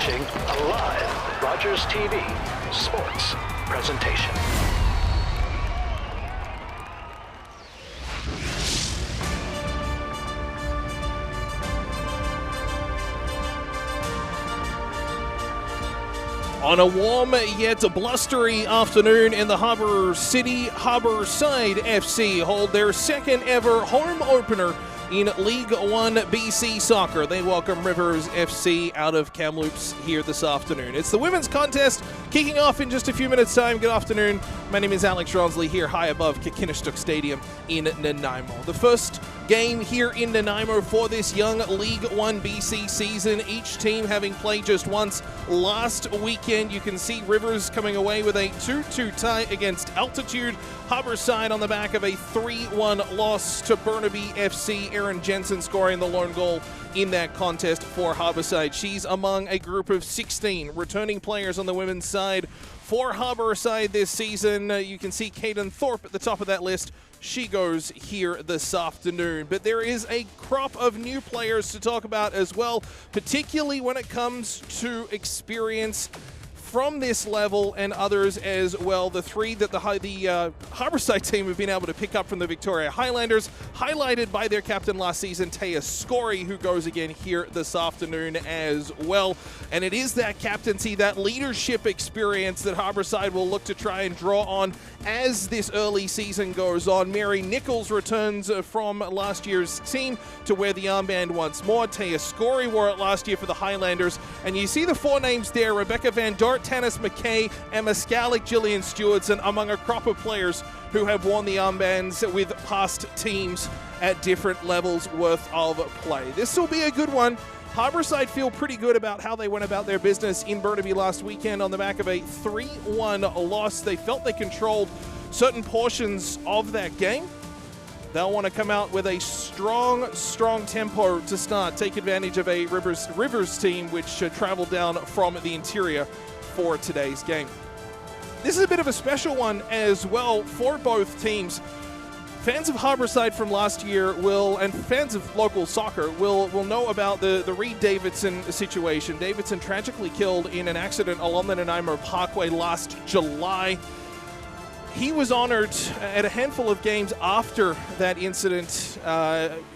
watching a live Rogers TV sports presentation. On a warm yet blustery afternoon in the Harbour City, HARBOURSIDE FC hold their second ever home opener in League 1 BC Soccer. They welcome Rivers FC out of Kamloops here this afternoon. It's the women's contest kicking off in just a few minutes' time. Good afternoon. My name is Alex Ronsley here high above Kikinishtuk Stadium in Nanaimo. The first game here in Nanaimo for this young League 1 BC season. Each team having played just once last weekend. You can see Rivers coming away with a 2-2 tie against Altitude. HARBOURSIDE on the back of a 3-1 loss to Burnaby FC. Erin Jensen scoring the lone goal in that contest for HARBOURSIDE. She's among a group of 16 returning players on the women's side for HARBOURSIDE this season. You can see Caden Thorpe at the top of that list. She goes here this afternoon. But there is a crop of new players to talk about as well, particularly when it comes to experience from this level and others as well. The three that the HARBOURSIDE team have been able to pick up from the Victoria Highlanders, highlighted by their captain last season, Taya Scory, who goes again here this afternoon as well. And it is that captaincy, that leadership experience that HARBOURSIDE will look to try and draw on as this early season goes on. Mary Nichols returns from last year's team to wear the armband once more. Taya Scory wore it last year for the Highlanders. And you see the four names there: Rebecca Van Dort, Tanis McKay, Emma Scalick, Gillian Stewardson, among a crop of players who have worn the armbands with past teams at different levels worth of play. This will be a good one. HARBOURSIDE feel pretty good about how they went about their business in Burnaby last weekend on the back of a 3-1 loss. They felt they controlled certain portions of that game. They'll want to come out with a strong tempo to start, take advantage of a Rivers team which traveled down from the interior for today's game. This is a bit of a special one as well for both teams. Fans of HARBOURSIDE from last year and fans of local soccer will know about the Reed Davidson situation. Davidson tragically killed in an accident along the Nanaimo Parkway last July. He was honored at a handful of games after that incident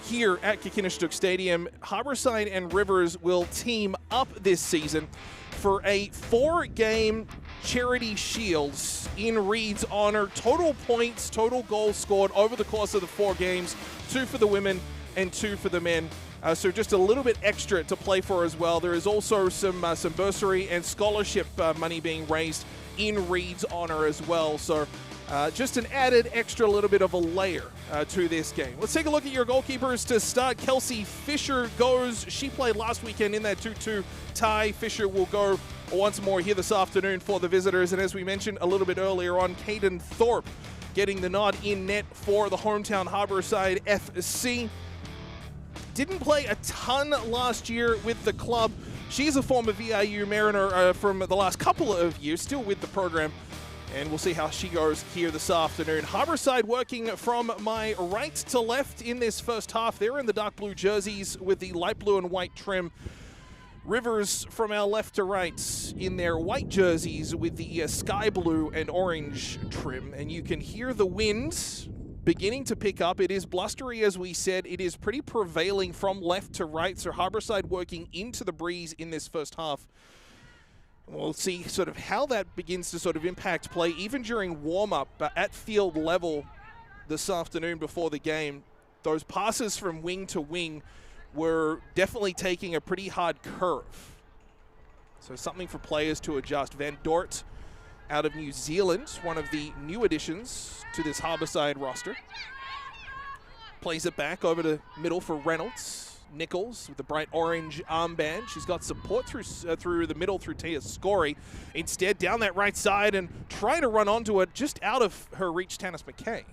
here at Kikinishtuk Stadium. HARBOURSIDE and Rivers will team up this season for a 4-game charity shields in Reed's honor. Total points, total goals scored over the course of the 4 games, 2 for the women and 2 for the men. So just a little bit extra to play for as well. There is also some bursary and scholarship money being raised in Reed's honor as well. So just an added extra little bit of a layer to this game. Let's take a look at your goalkeepers to start. Kelsey Fisher goes. She played last weekend in that 2-2 tie. Fisher will go once more here this afternoon for the visitors. And as we mentioned a little bit earlier on, Caden Thorpe getting the nod in net for the hometown HARBOURSIDE FC. Didn't play a ton last year with the club. She's a former VIU Mariner from the last couple of years, still with the program. And we'll see how she goes here this afternoon. HARBOURSIDE working from my right to left in this first half. They're in the dark blue jerseys with the light blue and white trim. Rivers from our left to right in their white jerseys with the sky blue and orange trim. And you can hear the wind beginning to pick up. It is blustery, as we said. It is pretty prevailing from left to right. So HARBOURSIDE working into the breeze in this first half. We'll see sort of how that begins to sort of impact play, even during warm-up at field level this afternoon before the game. Those passes from wing to wing were definitely taking a pretty hard curve. So something for players to adjust. Van Dort out of New Zealand, one of the new additions to this HARBOURSIDE roster. Plays it back over to middle for Reynolds. Nichols with the bright orange armband. She's got support through the middle through Taya Scory. Instead, down that right side and trying to run onto it just out of her reach, Tanis McKay.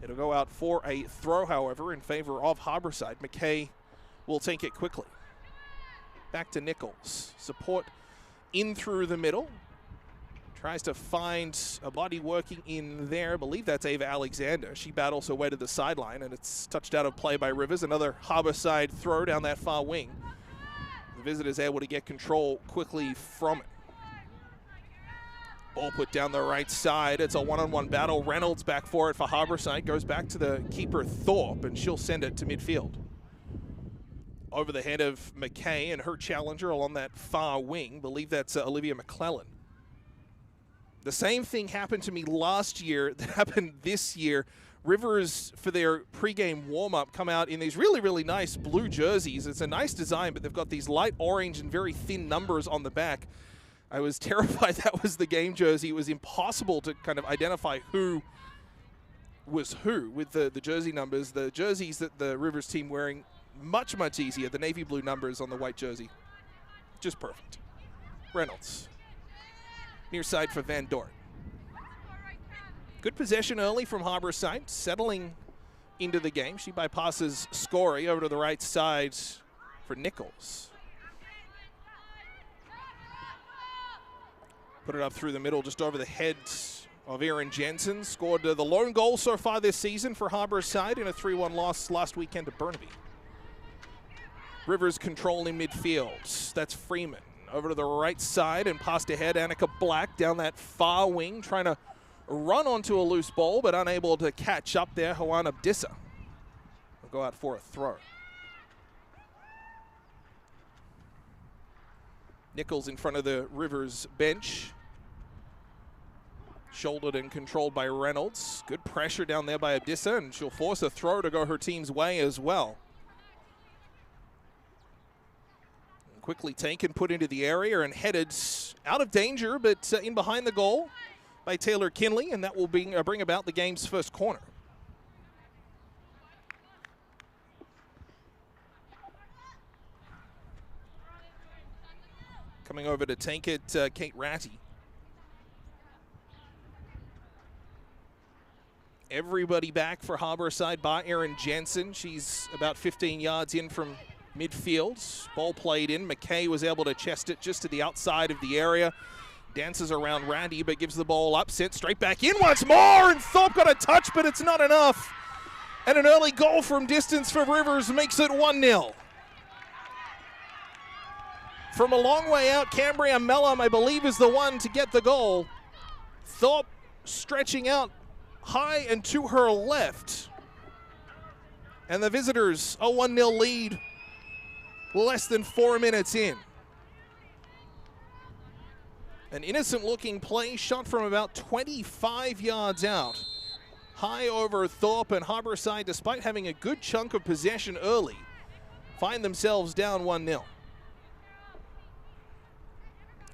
It'll go out for a throw, however, in favor of HARBOURSIDE. McKay will take it quickly. Back to Nichols. Support in through the middle. Tries to find a body working in there. I believe that's Ava Alexander. She battles her way to the sideline, and it's touched out of play by Rivers. Another HARBOURSIDE throw down that far wing. The visitors able to get control quickly from it. Ball put down the right side. It's a one-on-one battle. Reynolds back for it for Harbourside. Goes back to the keeper Thorpe, and she'll send it to midfield. Over the head of McKay and her challenger along that far wing. Believe that's Olivia McClellan. The same thing happened to me last year that happened this year. Rivers, for their pregame warm-up, come out in these really, really nice blue jerseys. It's a nice design, but they've got these light orange and very thin numbers on the back. I was terrified that was the game jersey. It was impossible to kind of identify who was who with the jersey numbers. The jerseys that the Rivers team wearing, much, much easier. The navy blue numbers on the white jersey. Just perfect. Reynolds. Near side for Van Dort. Good possession early from Harbourside, settling into the game. She bypasses Scory over to the right side for Nichols. Put it up through the middle, just over the head of Erin Jensen. Scored the lone goal so far this season for Harbourside in a 3-1 loss last weekend to Burnaby. Rivers control in midfield. That's Freeman. Over to the right side and passed ahead. Annika Black down that far wing, trying to run onto a loose ball, but unable to catch up there. Hoan Abdissa will go out for a throw. Nichols in front of the Rivers bench. Shouldered and controlled by Reynolds. Good pressure down there by Abdissa, and she'll force a throw to go her team's way as well. And quickly taken, put into the area, and headed out of danger, but in behind the goal by Taylor Kinley, and that will bring about the game's first corner. Coming over to take it, Kate Ratty. Everybody back for Harbourside bar Erin Jensen. She's about 15 yards in from midfield. Ball played in. McKay was able to chest it just to the outside of the area. Dances around Randy, but gives the ball up. Sent straight back in once more, and Thorpe got a touch, but it's not enough. And an early goal from distance for Rivers makes it 1-0. From a long way out, Cambria Mellam, I believe, is the one to get the goal. Thorpe stretching out high and to her left. And the visitors, a 1-0 lead, less than 4 minutes in. An innocent-looking play shot from about 25 yards out. High over Thorpe, and Harbourside, despite having a good chunk of possession early, find themselves down 1-0.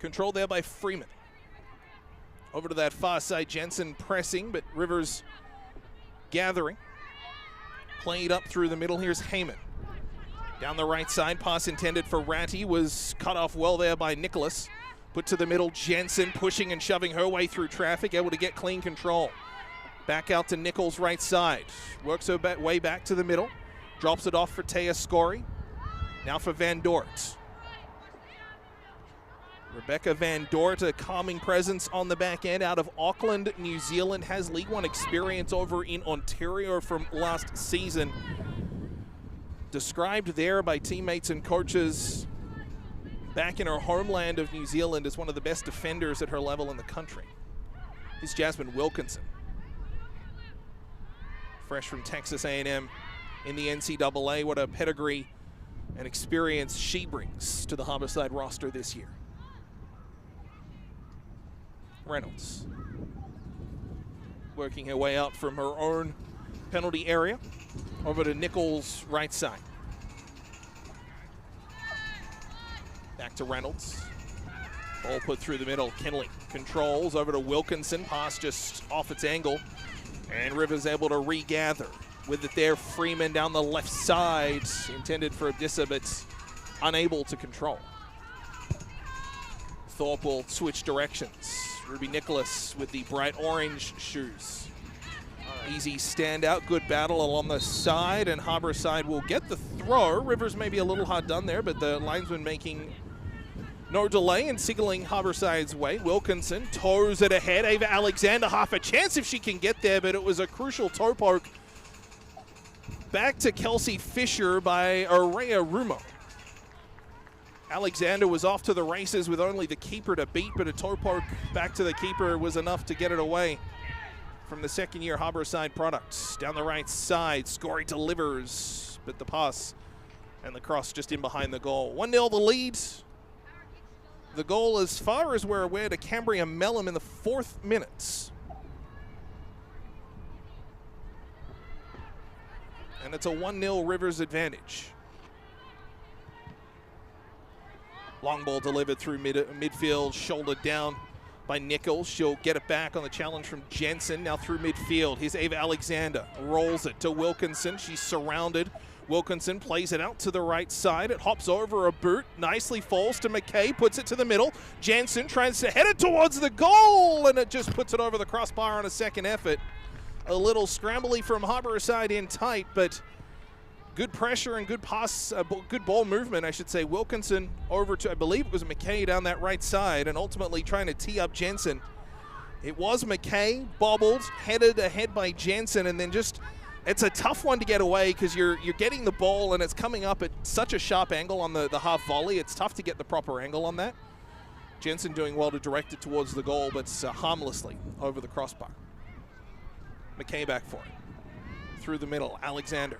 Controlled there by Freeman. Over to that far side, Jensen pressing, but Rivers gathering. Played up through the middle. Here's Heyman. Down the right side, pass intended for Ratty was cut off well there by Nicholas. Put to the middle, Jensen pushing and shoving her way through traffic, able to get clean control. Back out to Nichols' right side. Works her way back to the middle. Drops it off for Taya Scory. Now for Van Dort. Rebecca Van Dort, a calming presence on the back end out of Auckland, New Zealand. Has League One experience over in Ontario from last season. Described there by teammates and coaches back in her homeland of New Zealand as one of the best defenders at her level in the country. Here's Jasmine Wilkinson. Fresh from Texas A&M in the NCAA. What a pedigree and experience she brings to the Harbourside roster this year. Reynolds working her way out from her own penalty area over to Nichols' right side. Back to Reynolds. Ball put through the middle. Kinley controls over to Wilkinson. Pass just off its angle. And Rivers able to regather. With it there, Freeman down the left side. Intended for Abdissa, but unable to control. Thorpe will switch directions. Ruby Nicholas with the bright orange shoes. Easy standout, good battle along the side, and Harbourside will get the throw. Rivers may be a little hard done there, but the linesman making no delay and signaling Harbourside's way. Wilkinson toes it ahead. Ava Alexander, half a chance if she can get there, but it was a crucial toe poke. Back to Kelsey Fisher by Araya Rumo. Alexander was off to the races with only the keeper to beat, but a toe poke back to the keeper was enough to get it away from the second-year Harbourside product. Down the right side, Scory delivers, but the pass and the cross just in behind the goal. 1-0 the lead. The goal, as far as we're aware, to Cambria Melham in the 4th minute. And it's a 1-0 Rivers advantage. Long ball delivered through midfield, shouldered down by Nichols. She'll get it back on the challenge from Jensen. Now through midfield. Here's Ava Alexander. Rolls it to Wilkinson. She's surrounded. Wilkinson plays it out to the right side. It hops over a boot. Nicely falls to McKay. Puts it to the middle. Jensen tries to head it towards the goal, and it just puts it over the crossbar on a second effort. A little scrambly from Harbourside in tight, but good pressure and good pass, good ball movement, I should say. Wilkinson over to, I believe it was McKay down that right side, and ultimately trying to tee up Jensen. It was McKay, bobbled, headed ahead by Jensen, and then just, it's a tough one to get away because you're getting the ball and it's coming up at such a sharp angle on the half volley. It's tough to get the proper angle on that. Jensen doing well to direct it towards the goal, but harmlessly over the crossbar. McKay back for it. Through the middle, Alexander.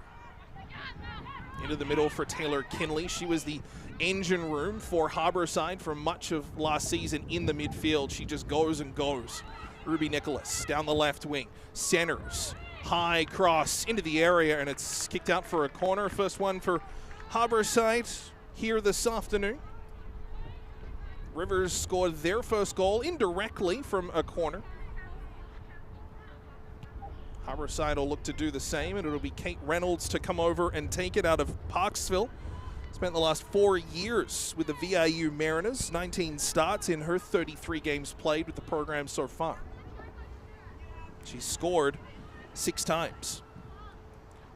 Into the middle for Taylor Kinley. She was the engine room for Harbourside for much of last season in the midfield. She just goes and goes. Ruby Nicholas down the left wing. Centers. High cross into the area, and it's kicked out for a corner. First one for Harbourside here this afternoon. Rivers scored their first goal indirectly from a corner. Harbourside will look to do the same, and it'll be Kate Reynolds to come over and take it out of Parksville. Spent the last 4 years with the VIU Mariners, 19 starts in her 33 games played with the program so far. She scored 6 times.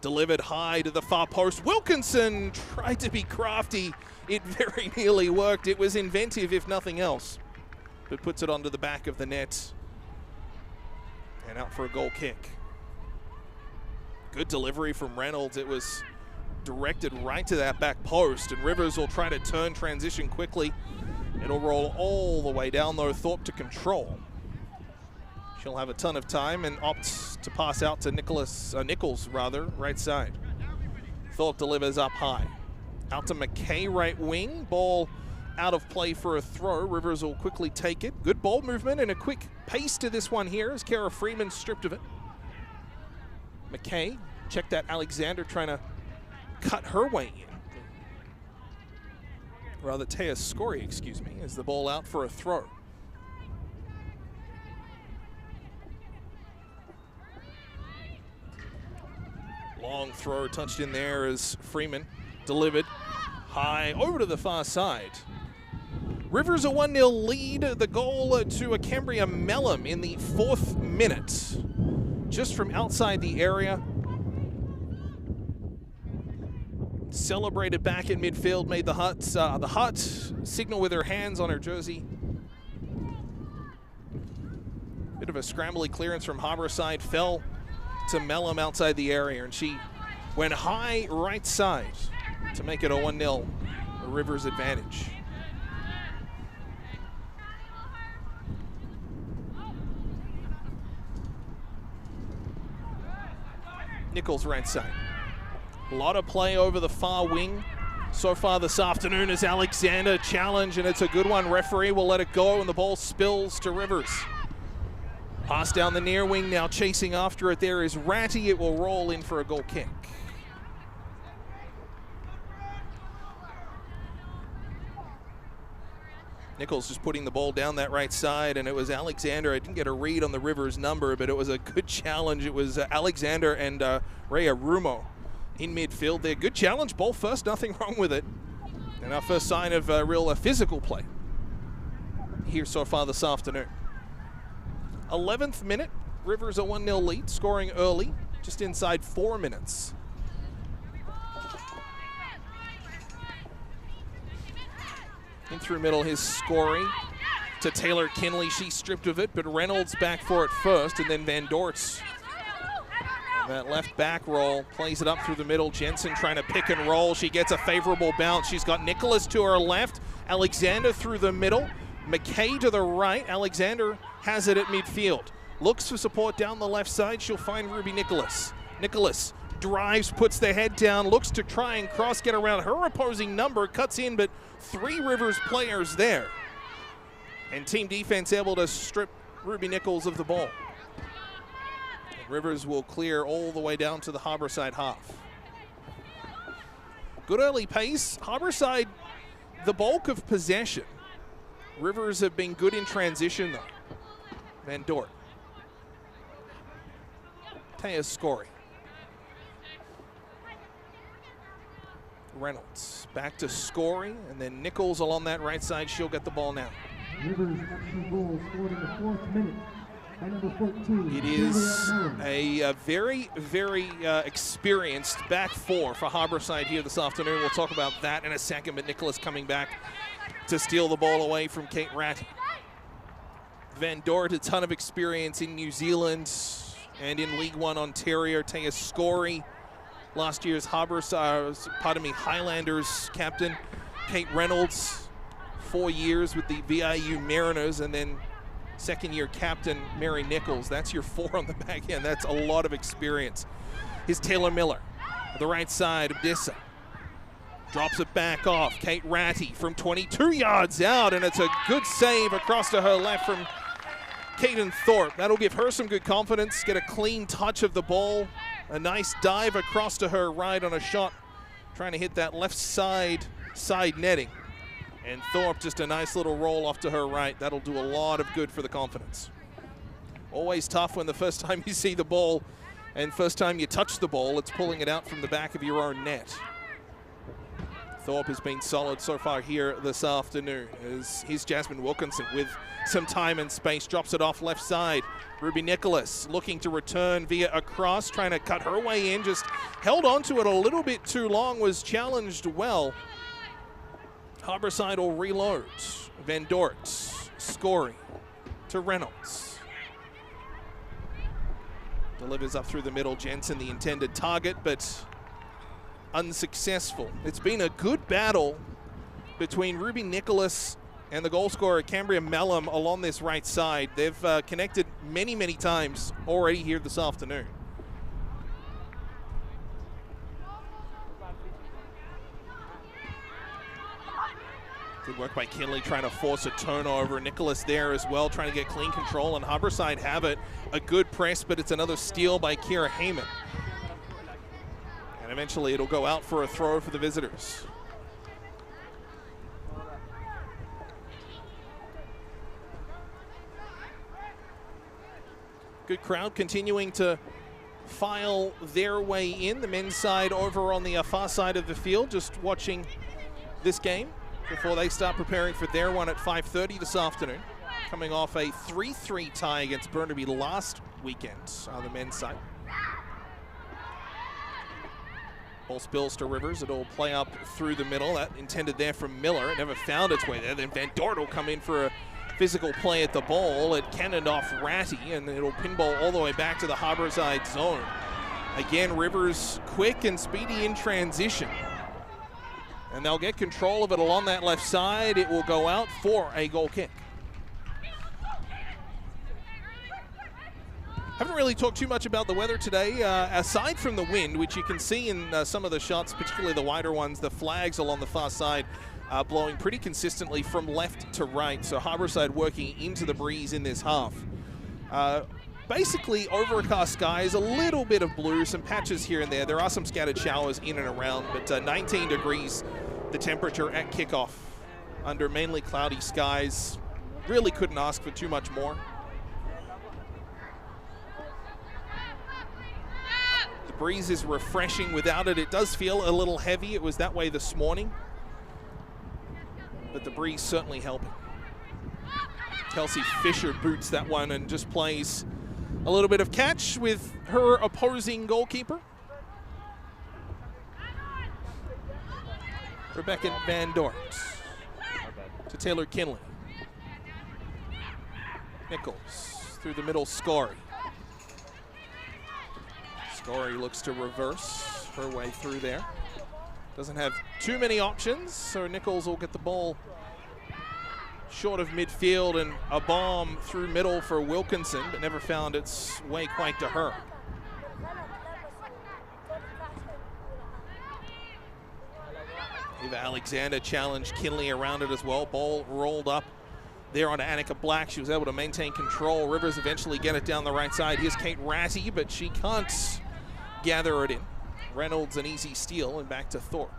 Delivered high to the far post. Wilkinson tried to be crafty. It very nearly worked. It was inventive, if nothing else, but puts it onto the back of the net and out for a goal kick. Good delivery from Reynolds. It was directed right to that back post, and Rivers will try to turn transition quickly. It'll roll all the way down, though, Thorpe to control. She'll have a ton of time and opts to pass out to Nichols, right side. Thorpe delivers up high. Out to McKay, right wing. Ball out of play for a throw. Rivers will quickly take it. Good ball movement and a quick pace to this one here as Kara Freeman stripped of it. McKay, check that Alexander trying to cut her way in. Rather, Taya Scory, excuse me, is the ball out for a throw. Long throw touched in there as Freeman delivered high over to the far side. Rivers a 1-0 lead. The goal to a Cambria Melham in the 4th minute. Just from outside the area. Celebrated back in midfield, made the hut signal with her hands on her jersey. Bit of a scrambly clearance from Harbourside, fell to Melham outside the area, and she went high right side to make it a 1-0 Rivers advantage. Nichols right side. A lot of play over the far wing so far this afternoon as Alexander challenge, and it's a good one. Referee will let it go, and the ball spills to Rivers. Pass down the near wing, now chasing after it. There is Ratty. It will roll in for a goal kick. Nichols just putting the ball down that right side, and it was Alexander. I didn't get a read on the Rivers number, but it was a good challenge. It was Alexander and Rhea Rumo in midfield there. Good challenge, ball first, nothing wrong with it. And our first sign of real physical play here so far this afternoon. 11th minute, Rivers a 1-0 lead, scoring early, just inside 4 minutes. In through middle, his Scory to Taylor Kinley. She stripped of it, but Reynolds back for it first, and then Van Dort's That left back roll, plays it up through the middle. Jensen trying to pick and roll. She gets a favorable bounce. She's got Nicholas to her left, Alexander through the middle, McKay to the right. Alexander has it at midfield. Looks for support down the left side. She'll find Ruby Nicholas. Nicholas drives, puts the head down, looks to try and cross, get around her opposing number, cuts in, but 3 Rivers players there. And team defense able to strip Ruby Nichols of the ball. And Rivers will clear all the way down to the Harbourside half. Good early pace. Harbourside, the bulk of possession. Rivers have been good in transition though. Van Dort. Taya Scory. Reynolds back to Scory, and then Nichols along that right side. She'll get the ball now. Rivers' action goal scored in the 4th minute by number 14. It is a very, very experienced back 4 for Harbourside here this afternoon. We'll talk about that in a second, but Nicholas coming back to steal the ball away from Kate Ratty. Van Dort, a ton of experience in New Zealand and in League One Ontario. Taya Scory, last year's Highlanders captain. Kate Reynolds, 4 years with the VIU Mariners, and then second-year captain Mary Nichols. That's your 4 on the back end. That's a lot of experience. Here's Taylor Miller, the right side. Abdissa drops it back off. Kate Ratty from 22 yards out, and it's a good save across to her left from Caden Thorpe. That'll give her some good confidence, get a clean touch of the ball. A nice dive across to her right on a shot, trying to hit that left side netting. And Thorpe, just a nice little roll off to her right. That'll do a lot of good for the confidence. Always tough when the first time you see the ball and first time you touch the ball, it's pulling it out from the back of your own net. Thorpe has been solid so far here this afternoon. Here's Jasmine Wilkinson with some time and space, drops it off left side. Ruby Nicholas looking to return via a cross, trying to cut her way in, just held onto it a little bit too long, was challenged well. Harbourside will reload. Van Dort, Scory to Reynolds. Delivers up through the middle. Jensen, the intended target, but unsuccessful. It's been a good battle between Ruby Nicholas and the goal scorer Cambria Mellum along this right side. They've connected many, many times already here this afternoon. Good work by Kinley trying to force a turnover. Nicholas there as well, trying to get clean control, and Harbourside have it. A good press, but it's another steal by Kira Heyman. And eventually it'll go out for a throw for the visitors. Good crowd continuing to file their way in. The men's side over on the far side of the field, just watching this game before they start preparing for their one at 5:30 this afternoon. Coming off a 3-3 tie against Burnaby last weekend on the men's side. Ball spills to Rivers. It'll play up through the middle. That intended there from Miller. It never found its way there. Then Van Dort will come in for a physical play at the ball. It cannoned off Ratty, and it'll pinball all the way back to the Harbourside zone. Again, Rivers quick and speedy in transition. And they'll get control of it along that left side. It will go out for a goal kick. Haven't really talked too much about the weather today. Aside from the wind, which you can see in some of the shots, particularly the wider ones, the flags along the far side blowing pretty consistently from left to right. So Harbourside working into the breeze in this half. Basically overcast skies, a little bit of blue, some patches here and there. There are some scattered showers in and around, but 19 degrees the temperature at kickoff under mainly cloudy skies. Really couldn't ask for too much more. The breeze is refreshing. Without it, it does feel a little heavy. It was that way this morning, but the breeze certainly helping. Kelsey Fisher boots that one and just plays a little bit of catch with her opposing goalkeeper. Rebecca Van Dort to Taylor Kinley. Nichols through the middle, Scory. Scory looks to reverse her way through there. Doesn't have too many options, so Nichols will get the ball short of midfield, and a bomb through middle for Wilkinson, but never found its way quite to her. Eva Alexander challenged Kinley around it as well. Ball rolled up there on Annika Black. She was able to maintain control. Rivers eventually get it down the right side. Here's Kate Ratty, but she can't gather it in. Reynolds an easy steal, and back to Thorpe.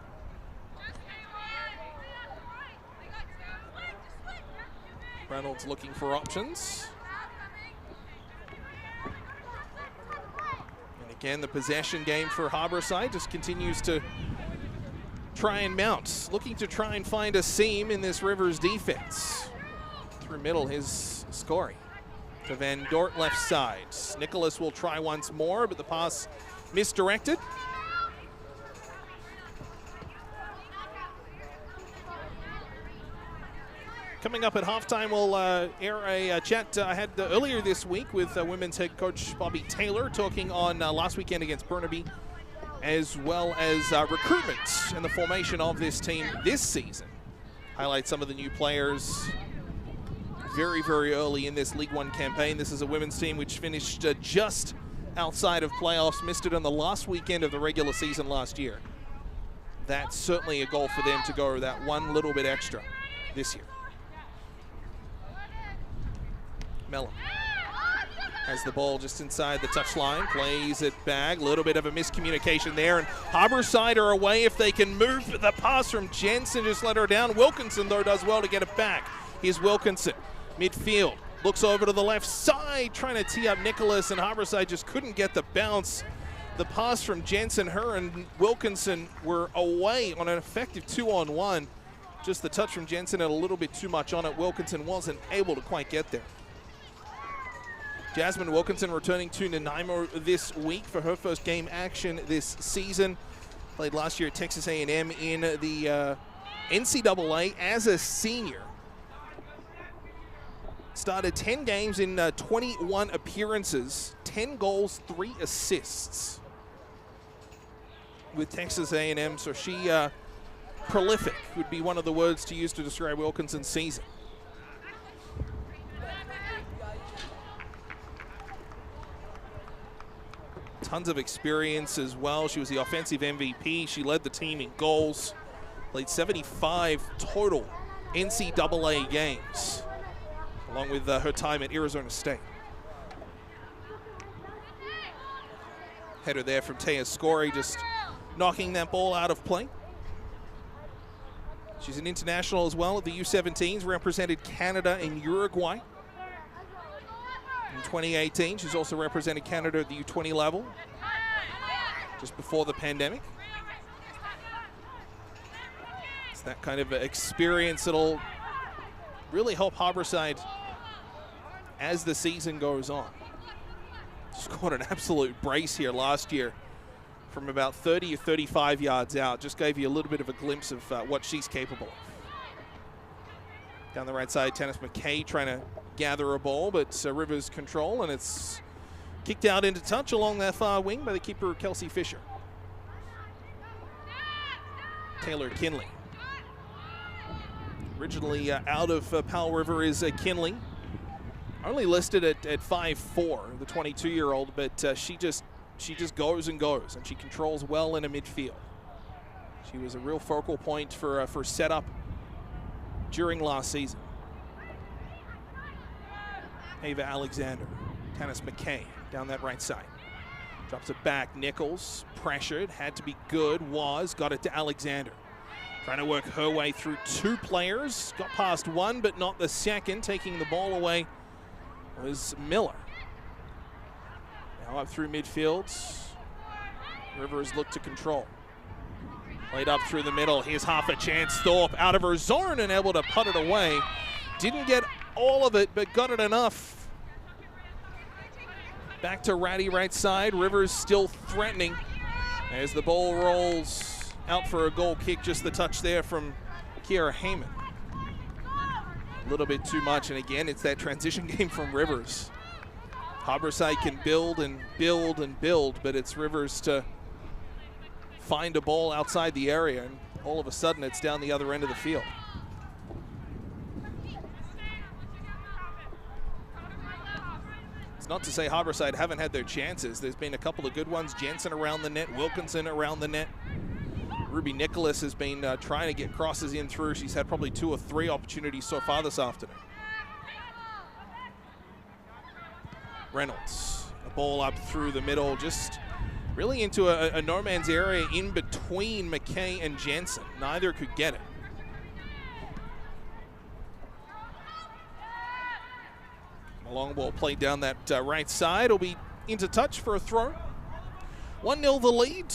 Reynolds looking for options. And again, the possession game for Harbourside just continues to try and mount. Looking to try and find a seam in this Rivers defense. Through middle, his Scory to Van Dort left side. Nicholas will try once more, but the pass misdirected. Coming up at halftime, we'll air a chat I had earlier this week with women's head coach Bobby Taylor, talking on last weekend against Burnaby, as well as recruitment and the formation of this team this season. Highlight some of the new players very, very early in this League One campaign. This is a women's team which finished just outside of playoffs, missed it on the last weekend of the regular season last year. That's certainly a goal for them to go that one little bit extra this year. Mellon has the ball just inside the touchline, plays it back. Little bit of a miscommunication there, and Harbourside are away if they can move. The pass from Jensen just let her down. Wilkinson, though, does well to get it back. Here's Wilkinson, midfield, looks over to the left side, trying to tee up Nicholas, and Harbourside just couldn't get the bounce. The pass from Jensen, her and Wilkinson were away on an effective 2-on-1. Just the touch from Jensen had a little bit too much on it. Wilkinson wasn't able to quite get there. Jasmine Wilkinson returning to Nanaimo this week for her first game action this season. Played last year at Texas A&M in the NCAA as a senior. Started 10 games in 21 appearances, 10 goals, 3 assists with Texas A&M. So she, prolific would be one of the words to use to describe Wilkinson's season. Tons of experience as well. She was the offensive MVP. She led the team in goals. Played 75 total NCAA games, along with her time at Arizona State. Header there from Taya Scory, just knocking that ball out of play. She's an international as well at the U17s, represented Canada and Uruguay. In 2018, she's also represented Canada at the U20 level, just before the pandemic. It's that kind of experience that'll really help Harbourside as the season goes on. Scored an absolute brace here last year from about 30 or 35 yards out. Just gave you a little bit of a glimpse of what she's capable of. Down the right side, Tanis McKay trying to gather a ball, but Rivers control, and it's kicked out into touch along that far wing by the keeper, Kelsey Fisher. Taylor Kinley. Originally out of Powell River is Kinley. Only listed at 5'4", the 22-year-old, but she just goes and goes, and she controls well in a midfield. She was a real focal point for setup during last season. Ava Alexander, Tanis McKay down that right side. Drops it back, Nichols, pressured, had to be good, got it to Alexander. Trying to work her way through two players, got past one, but not the second. Taking the ball away was Miller. Now up through midfield. Rivers look to control. Played up through the middle. Here's half a chance. Thorpe out of her zone and able to put it away. Didn't get all of it, but got it enough. Back to Ratty right side. Rivers still threatening as the ball rolls out for a goal kick. Just the touch there from Kiera Heyman. A little bit too much, and again, it's that transition game from Rivers. Harborside can build and build and build, but it's Rivers to find a ball outside the area, and all of a sudden it's down the other end of the field. It's not to say Harborside haven't had their chances. There's been a couple of good ones. Jensen around the net, Wilkinson around the net. Ruby Nicholas has been trying to get crosses in through. She's had probably 2 or 3 opportunities so far this afternoon. Reynolds, a ball up through the middle, just really into a no man's area in between McKay and Jensen. Neither could get it. A long ball played down that right side. Will be into touch for a throw. 1-0 the lead.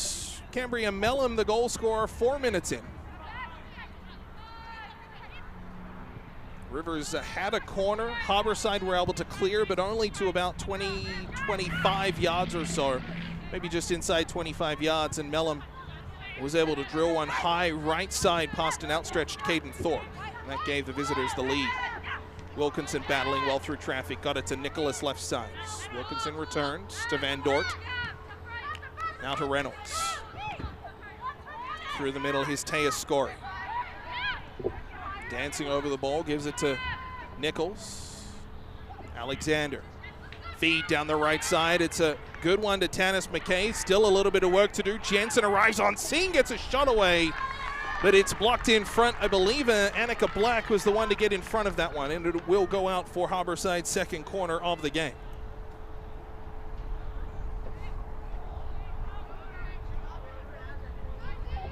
Cambria Mellon, the goal scorer, 4 minutes in. Rivers had a corner. Harborside were able to clear, but only to about 20, 25 yards or so. Maybe just inside 25 yards, and Mellon was able to drill one high right side past an outstretched Caden Thorpe. And that gave the visitors the lead. Wilkinson battling well through traffic, got it to Nicholas left side. Wilkinson returns to Van Dort. Now to Reynolds. Through the middle, here's Taya Scory. Dancing over the ball, gives it to Nichols. Alexander. Feed down the right side. It's a good one to Tanis McKay. Still a little bit of work to do. Jensen arrives on scene, gets a shot away, but it's blocked in front. I believe Annika Black was the one to get in front of that one, and it will go out for Harborside's second corner of the game.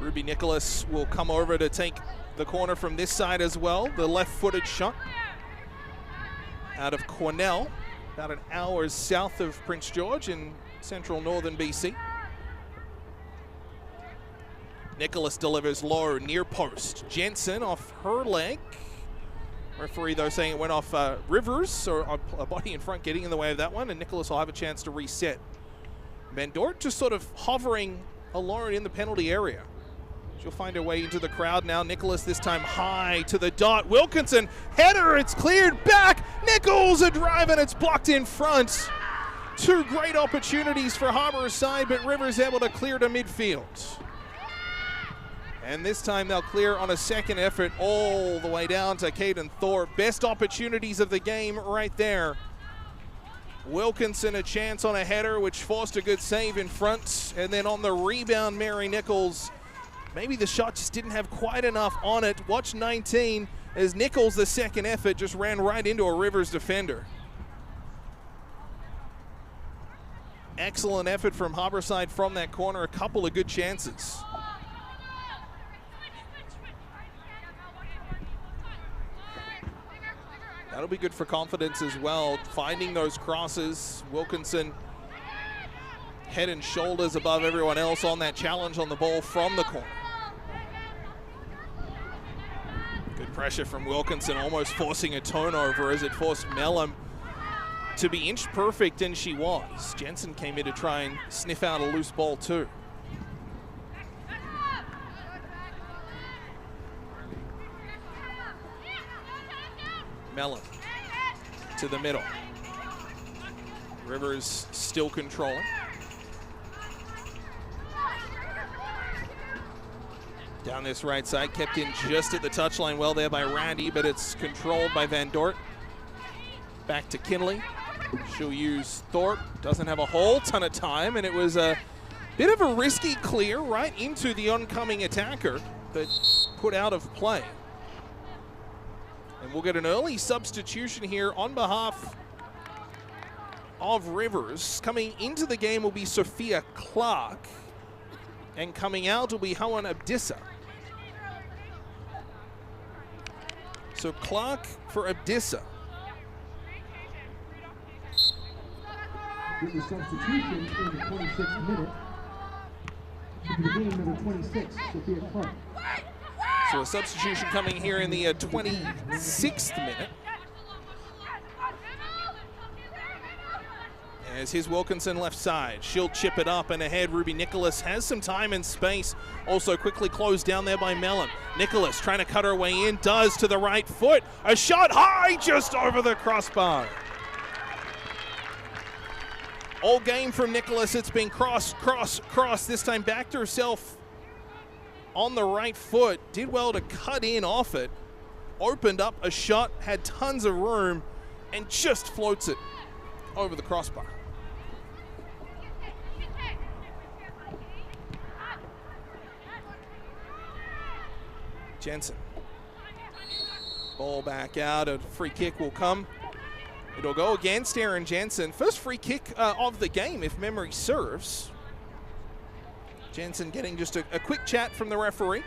Ruby Nicholas will come over to take the corner from this side as well. The left-footed shot out of Cornell, about an hour south of Prince George in central northern BC. Nicholas delivers low, near post. Jensen off her leg. Referee, though, saying it went off Rivers, or a body in front getting in the way of that one, and Nicholas will have a chance to reset. Van Dort just sort of hovering alone in the penalty area. She'll find her way into the crowd now. Nicholas this time high to the dot. Wilkinson, header, it's cleared back. Nichols a drive, and it's blocked in front. 2 great opportunities for Harborside, but Rivers able to clear to midfield. And this time they'll clear on a second effort all the way down to Caden Thorpe. Best opportunities of the game right there. Wilkinson a chance on a header, which forced a good save in front. And then on the rebound, Mary Nichols, maybe the shot just didn't have quite enough on it. Watch 19 as Nichols, the second effort, just ran right into a Rivers defender. Excellent effort from Harborside from that corner. A couple of good chances. That'll be good for confidence as well. Finding those crosses. Wilkinson head and shoulders above everyone else on that challenge on the ball from the corner. Good pressure from Wilkinson, almost forcing a turnover as it forced Mellon to be inch perfect, and she was. Jensen came in to try and sniff out a loose ball too. Mellon to the middle. Rivers still controlling. Down this right side, kept in just at the touchline, well there by Randy, but it's controlled by Van Dort. Back to Kinley. She'll use Thorpe, doesn't have a whole ton of time, and it was a bit of a risky clear right into the oncoming attacker, but put out of play. And we'll get an early substitution here on behalf of Rivers. Coming into the game will be Sophia Clark, and coming out will be Hawan Abdissa. So Clark for Abdissa. With the substitution in the 26th minute. To begin number 26, Sophia Clark. So a substitution coming here in the 26th minute. As his Wilkinson left side, she'll chip it up and ahead. Ruby Nicholas has some time and space. Also quickly closed down there by Mellon. Nicholas trying to cut her way in, does to the right foot. A shot high just over the crossbar. All game from Nicholas. It's been cross, cross, cross. This time backed herself on the right foot. Did well to cut in off it. Opened up a shot, had tons of room, and just floats it over the crossbar. Jensen. Ball back out. A free kick will come. It'll go against Erin Jensen. First free kick of the game, if memory serves. Jensen getting just a quick chat from the referee.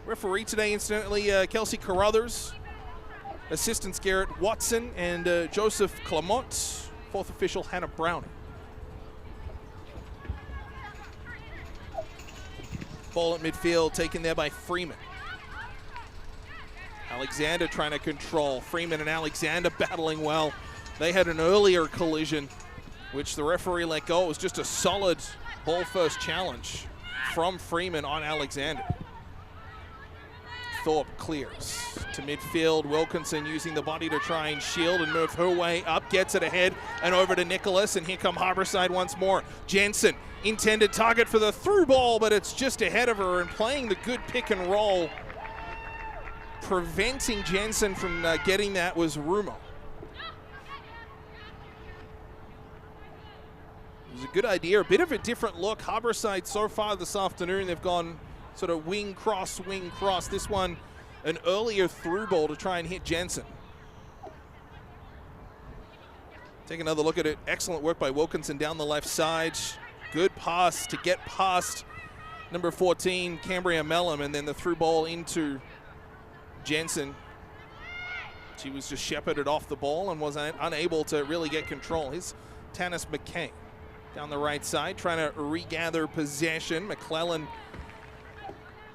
Referee today, incidentally, Kelsey Carruthers. Assistants Garrett Watson and Joseph Clement. Fourth official Hannah Browning. Ball at midfield taken there by Freeman. Alexander trying to control. Freeman and Alexander battling well. They had an earlier collision, which the referee let go. It was just a solid ball first challenge from Freeman on Alexander. Thorpe clears to midfield. Wilkinson using the body to try and shield and move her way up. Gets it ahead and over to Nicholas. And here come Harborside once more. Jensen, intended target for the through ball, but it's just ahead of her and playing the good pick and roll. Preventing Jensen from getting that was Rumo. It was a good idea. A bit of a different look. Harborside so far this afternoon, they've gone sort of wing cross, wing cross. This one, an earlier through ball to try and hit Jensen. Take another look at it. Excellent work by Wilkinson down the left side. Good pass to get past number 14, Cambria Mellum, and then the through ball into Jensen. She was just shepherded off the ball and was unable to really get control. Here's Tanis McKay down the right side trying to regather possession. McClellan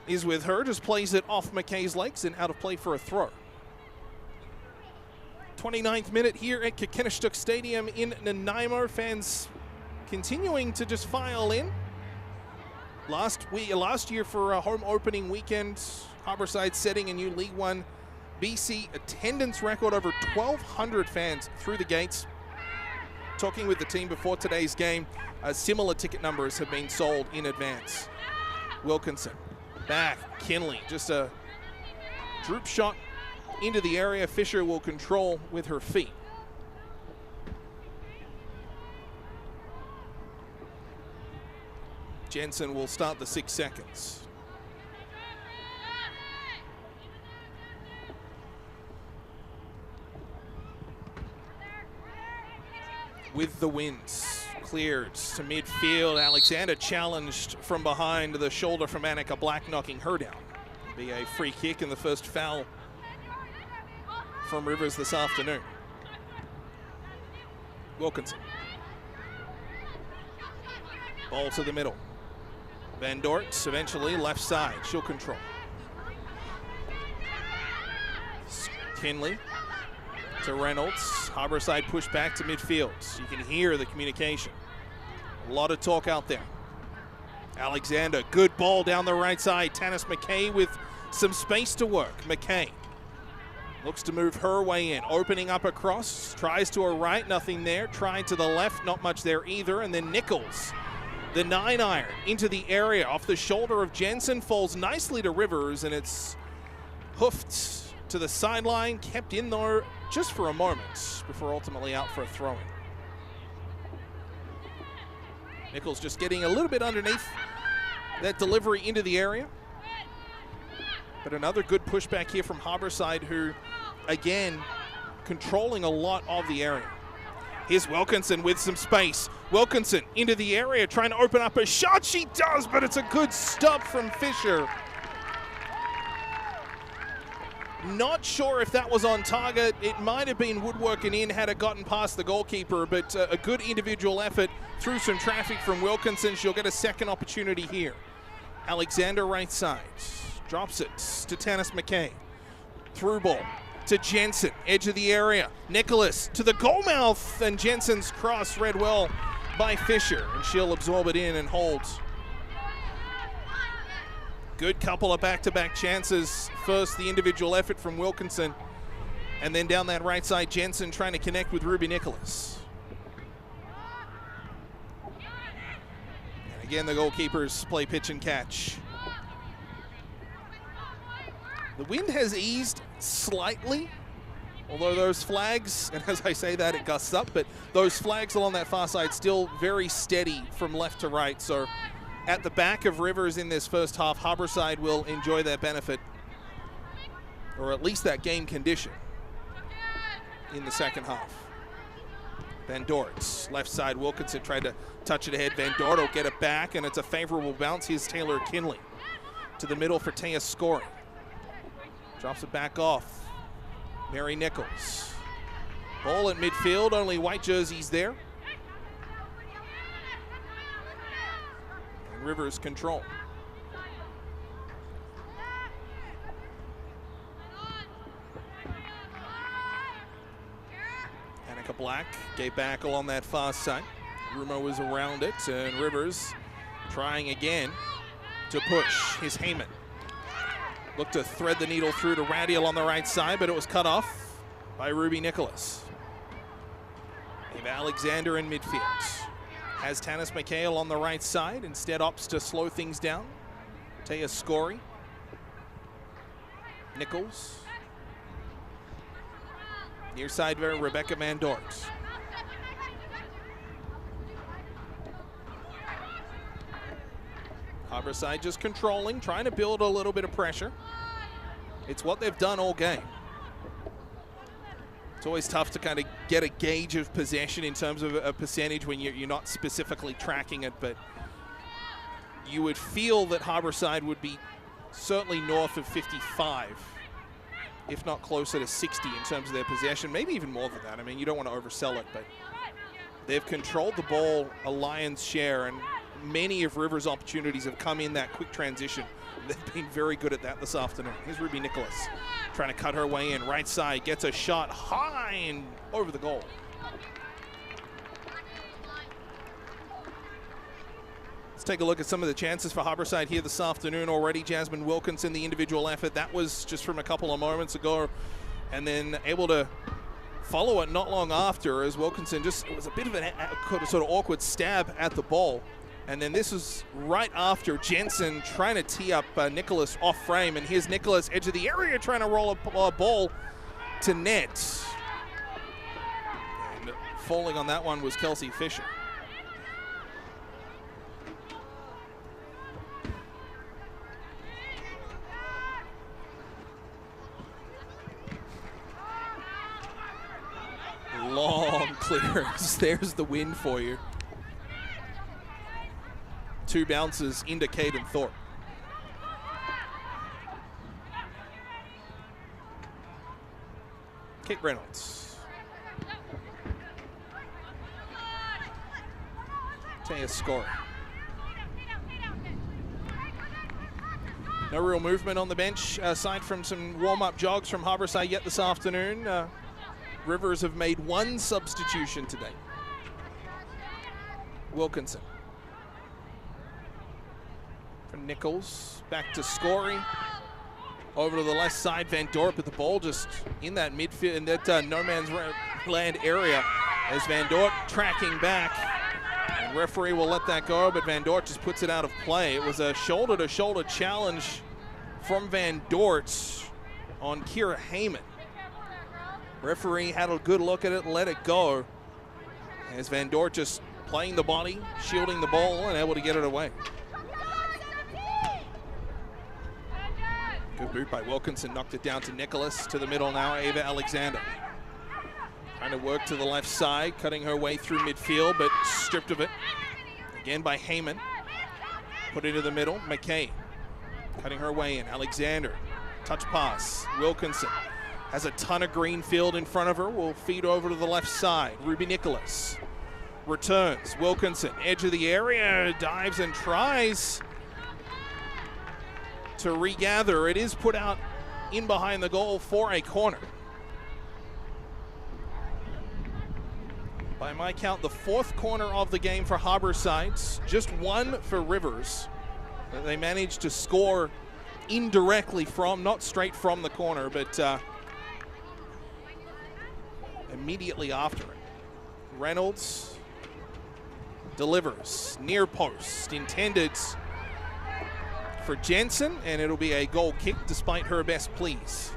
is with her, just plays it off McKay's legs and out of play for a throw. 29th minute here at Kakenishtuk Stadium in Nanaimo. Fans continuing to just file in. Last year for a home opening weekend, Harborside setting a new League 1 BC attendance record, over 1,200 fans through the gates. Talking with the team before today's game, similar ticket numbers have been sold in advance. Wilkinson, back, Kinley, just a droop shot into the area. Fisher will control with her feet. Jensen will start the 6 seconds. With the winds, cleared to midfield. Alexander challenged from behind, the shoulder from Annika Black, knocking her down. It'll be a free kick and the first foul from Rivers this afternoon. Wilkinson. Ball to the middle. Van Dort eventually left side. She'll control. Kinley to Reynolds. Harborside push back to midfield. You can hear the communication. A lot of talk out there. Alexander, good ball down the right side. Tanis McKay with some space to work. McKay looks to move her way in. Opening up across. Tries to her right, nothing there. Tried to the left, not much there either. And then Nichols, the 9-iron into the area off the shoulder of Jensen, falls nicely to Rivers, and it's hoofed to the sideline, kept in there just for a moment before ultimately out for a throw-in. Nichols just getting a little bit underneath that delivery into the area. But another good pushback here from Harborside, who, again, controlling a lot of the area. Here's Wilkinson with some space. Wilkinson into the area, trying to open up a shot. She does, but it's a good stop from Fisher. Not sure if that was on target. It might have been woodworking in had it gotten past the goalkeeper, but a good individual effort through some traffic from Wilkinson. She'll get a second opportunity here. Alexander right side. Drops it to Tanis McKay. Through ball to Jensen, edge of the area. Nicholas to the goal mouth, and Jensen's cross read well by Fisher, and she'll absorb it in and hold. Good couple of back-to-back chances. First, the individual effort from Wilkinson, And then down that right side, Jensen trying to connect with Ruby Nicholas. And again, the goalkeepers play pitch and catch. The wind has eased slightly, although those flags, and as I say that, it gusts up, but those flags along that far side still very steady from left to right. So at the back of Rivers in this first half, Harbourside will enjoy that benefit, or at least that game condition, in the second half. Van Dort, left side, Wilkinson tried to touch it ahead. Van Dort will get it back, and it's a favorable bounce. Here's Taylor Kinley to the middle for Taya scoring. Drops it back off. Mary Nichols. Ball at midfield, only white jerseys there. And Rivers control. Annika Black gave back along that far side. Rumo was around it, and Rivers trying again to push. Here's Heyman. Looked to thread the needle through to Radial on the right side, but it was cut off by Ruby Nicholas. Ava Alexander in midfield. Has Tanis McHale on the right side. Instead opts to slow things down. Taya Scory. Nichols. Near side, Rebecca Van Dort. Harbourside just controlling, trying to build a little bit of pressure. It's what they've done all game. It's always tough to kind of get a gauge of possession in terms of a percentage when you're not specifically tracking it, but you would feel that Harbourside would be certainly north of 55, if not closer to 60 in terms of their possession, maybe even more than that. I mean, you don't want to oversell it, but they've controlled the ball a lion's share, and many of Rivers' opportunities have come in that quick transition. They've been very good at that this afternoon. Here's Ruby Nicholas trying to cut her way in. Right side, gets a shot high and over the goal. Let's take a look at some of the chances for Harbourside here this afternoon already. Jasmine Wilkinson, the individual effort. That was just from a couple of moments ago. And then able to follow it not long after as Wilkinson it was a bit of a sort of awkward stab at the ball. And then this is right after Jensen trying to tee up Nicholas off frame. And here's Nicholas, edge of the area, trying to roll a ball to net. And falling on that one was Kelsey Fisher. Long clearance. There's the win for you. Two bounces into Caden Thorpe. Kate Reynolds. Taya scoring. No real movement on the bench aside from some warm-up jogs from Harbourside yet this afternoon. Rivers have made one substitution today. Wilkinson. For Nichols, back to Scory. Over to the left side, Van Dort, but the ball just in that midfield, in that no man's land area as Van Dort tracking back. And referee will let that go, but Van Dort just puts it out of play. It was a shoulder-to-shoulder challenge from Van Dort on Kira Heyman. Referee had a good look at it, let it go. As Van Dort just playing the body, shielding the ball, and able to get it away. Good boot by Wilkinson, knocked it down to Nicholas, to the middle now, Ava Alexander. Trying to work to the left side, cutting her way through midfield, but stripped of it. Again by Heyman. Put into the middle, McKay. Cutting her way in, Alexander. Touch pass, Wilkinson. Has a ton of green field in front of her, will feed over to the left side. Ruby Nicholas returns, Wilkinson, edge of the area, dives and tries to regather. It is put out in behind the goal for a corner. By my count, the fourth corner of the game for Harbourside, just one for Rivers. They managed to score indirectly from, not straight from the corner, but immediately after it. Reynolds delivers near post, intended for Jensen, and it'll be a goal kick despite her best pleas.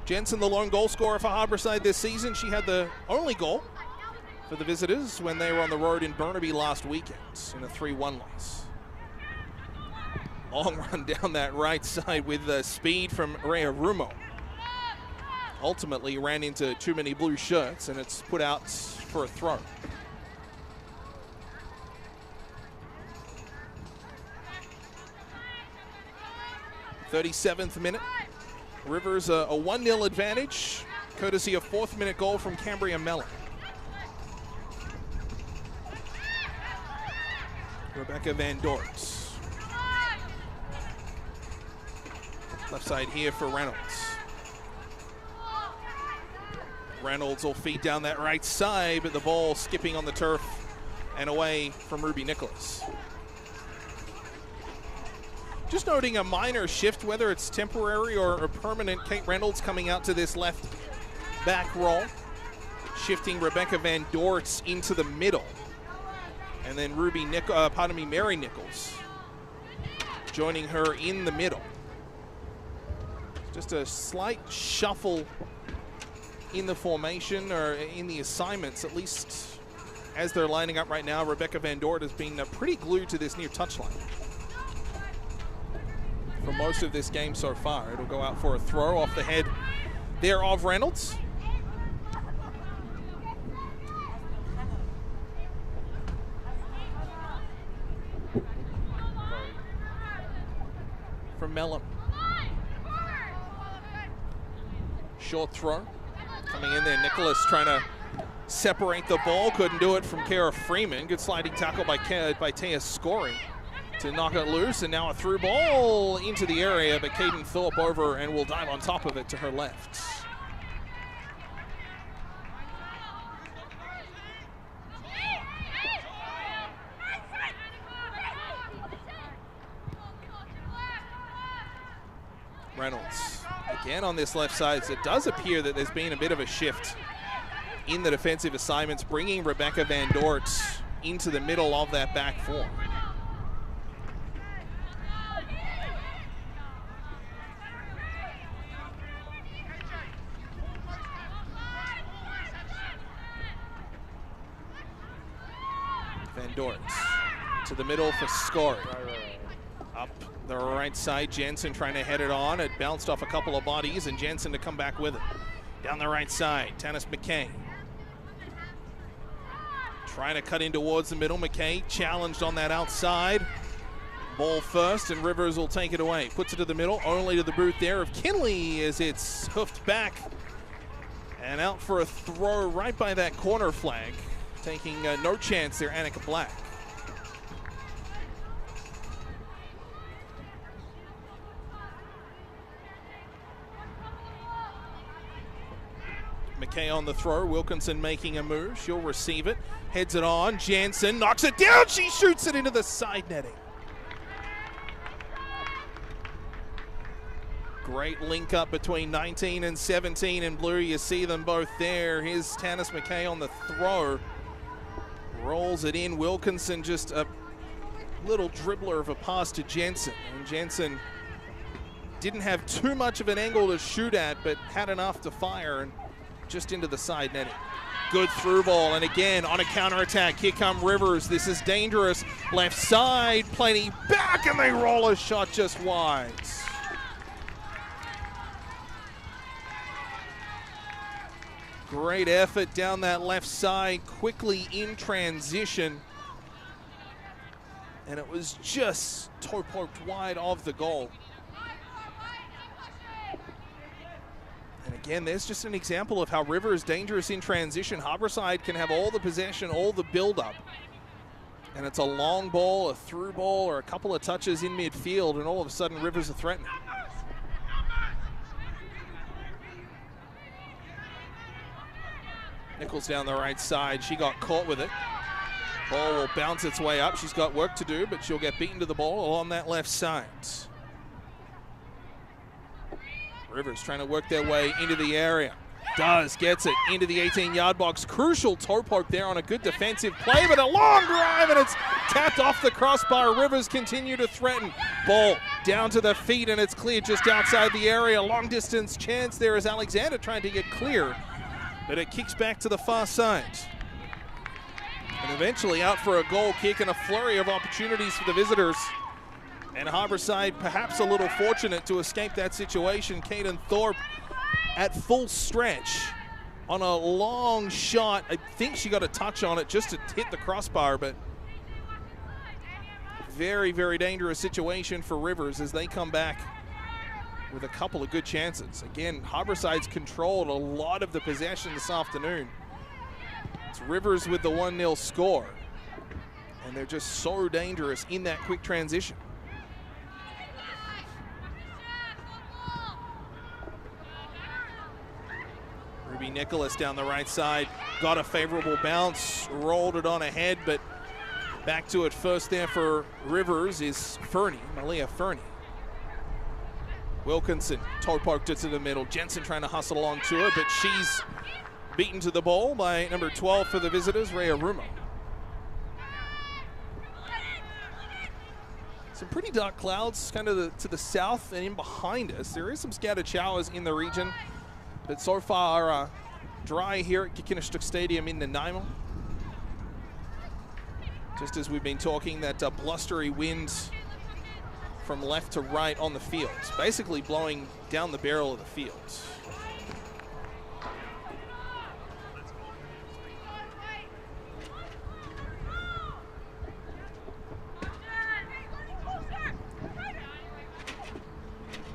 Jensen, the lone goal scorer for Harbourside this season. She had the only goal for the visitors when they were on the road in Burnaby last weekend in a 3-1 loss. Long run down that right side with speed from Rhea Rumo. Ultimately ran into too many blue shirts, and it's put out for a throw. '37th minute. Rivers a 1-0 advantage, courtesy of 4th minute goal from Cambria Mellon. Rebecca Van Dort. Left side here for Reynolds. Reynolds will feed down that right side, but the ball skipping on the turf and away from Ruby Nicholas. Just noting a minor shift, whether it's temporary or permanent. Kate Reynolds coming out to this left back role, shifting Rebecca Van Dort into the middle. And then Mary Nichols joining her in the middle. Just a slight shuffle in the formation, or in the assignments, at least as they're lining up right now. Rebecca Van Dort has been pretty glued to this near touchline for most of this game so far. It'll go out for a throw off the head there of Reynolds. From Mellon. Short throw. Coming in there, Nicholas trying to separate the ball. Couldn't do it from Kara Freeman. Good sliding tackle by Taya Scory to knock it loose. And now a through ball into the area, but Caden Phillip over and will dive on top of it to her left. Reynolds again on this left side. So it does appear that there's been a bit of a shift in the defensive assignments, bringing Rebecca Van Dort into the middle of that back four. Van Dort to the middle for Scory. Up the right side, Jensen trying to head it on. It bounced off a couple of bodies, and Jensen to come back with it. Down the right side, Tanis McKay. Trying to cut in towards the middle. McKay challenged on that outside. Ball first, and Rivers will take it away. Puts it to the middle, only to the boot there of Kinley as it's hoofed back. And out for a throw right by that corner flag. Taking no chance there, Annika Black. McKay on the throw, Wilkinson making a move. She'll receive it, heads it on. Jansen knocks it down. She shoots it into the side netting. Great link up between 19 and 17 in blue. You see them both there. Here's Tanis McKay on the throw. Rolls it in. Wilkinson just a little dribbler of a pass to Jensen. And Jensen didn't have too much of an angle to shoot at, but had enough to fire and just into the side netting. Good through ball, and again on a counterattack. Here come Rivers. This is dangerous. Left side, plenty back, and they roll a shot just wide. Great effort down that left side, quickly in transition. And it was just toe poked wide of the goal. And again, there's just an example of how River is dangerous in transition. Harbourside can have all the possession, all the build-up. And it's a long ball, a through ball, or a couple of touches in midfield, and all of a sudden Rivers are threatening. Nichols down the right side. She got caught with it. Ball will bounce its way up. She's got work to do, but she'll get beaten to the ball on that left side. Rivers trying to work their way into the area. Gets it into the 18-yard box. Crucial toe poke there on a good defensive play, but a long drive, and it's tapped off the crossbar. Rivers continue to threaten. Ball down to the feet, and it's cleared just outside the area. Long distance chance there as Alexander trying to get clear, but it kicks back to the far side. And eventually out for a goal kick and a flurry of opportunities for the visitors. And Harbourside perhaps a little fortunate to escape that situation. Caden Thorpe at full stretch on a long shot. I think she got a touch on it just to hit the crossbar, but very, very dangerous situation for Rivers as they come back with a couple of good chances. Again, Harbourside's controlled a lot of the possession this afternoon. It's Rivers with the 1-0 score, and they're just so dangerous in that quick transition. Ruby Nicholas down the right side, got a favorable bounce, rolled it on ahead, but back to it first there for Rivers is Fernie, Malia Fernie. Wilkinson toe poked it to the middle. Jensen trying to hustle along to her, but she's beaten to the ball by number 12 for the visitors, Rhea Rumo. Some pretty dark clouds kind of to the south and in behind us. There is some scattered showers in the region, but so far dry here at Kikinishtuk Stadium in Nanaimo. Just as we've been talking, that blustery wind from left to right on the field, basically blowing down the barrel of the field.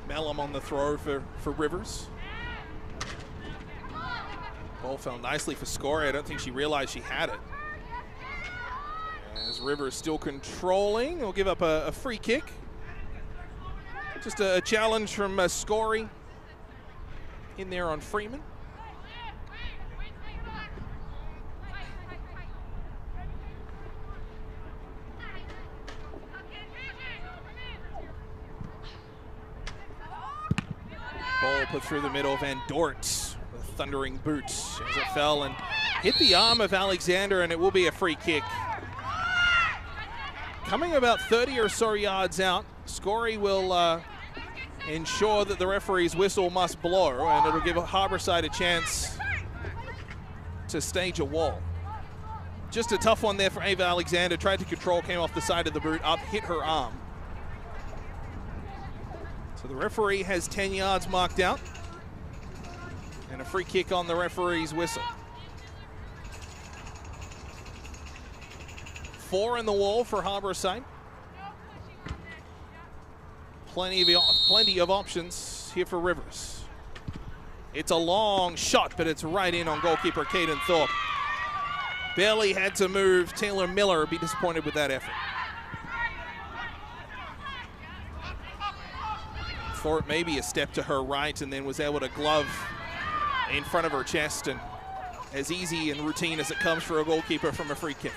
Mellum on the throw for Rivers. Ball fell nicely for Scory. I don't think she realized she had it. As Rivers still controlling, will give up a free kick. Just a challenge from Scory in there on Freeman. Ball put through the middle. Van Dort, the thundering boots as it fell and hit the arm of Alexander, and it will be a free kick. Coming about 30 or so yards out, Scory will ensure that the referee's whistle must blow, and it'll give Harbourside a chance to stage a wall. Just a tough one there for Ava Alexander. Tried to control, came off the side of the boot, up, hit her arm. So the referee has 10 yards marked out, and a free kick on the referee's whistle. 4 in the wall for Harbourside. Plenty of options here for Rivers. It's a long shot, but it's right in on goalkeeper Caden Thorpe. Barely had to move. Taylor Miller be disappointed with that effort. Thorpe maybe a step to her right and then was able to glove in front of her chest, and as easy and routine as it comes for a goalkeeper from a free kick.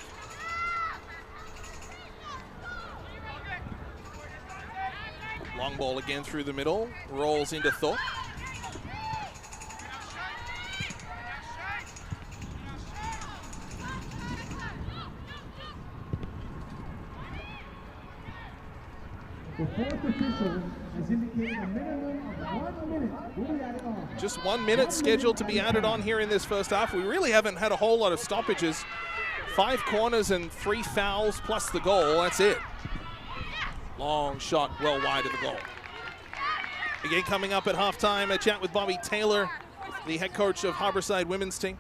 Long ball again through the middle, rolls into Thorpe. The fourth official has indicated a minimum of 1 minute will be added on. Just 1 minute scheduled to be added on here in this first half. We really haven't had a whole lot of stoppages. 5 corners and 3 fouls plus the goal, that's it. Long shot, well wide of the goal. Again, coming up at halftime, a chat with Bobby Taylor, the head coach of Harbourside women's team.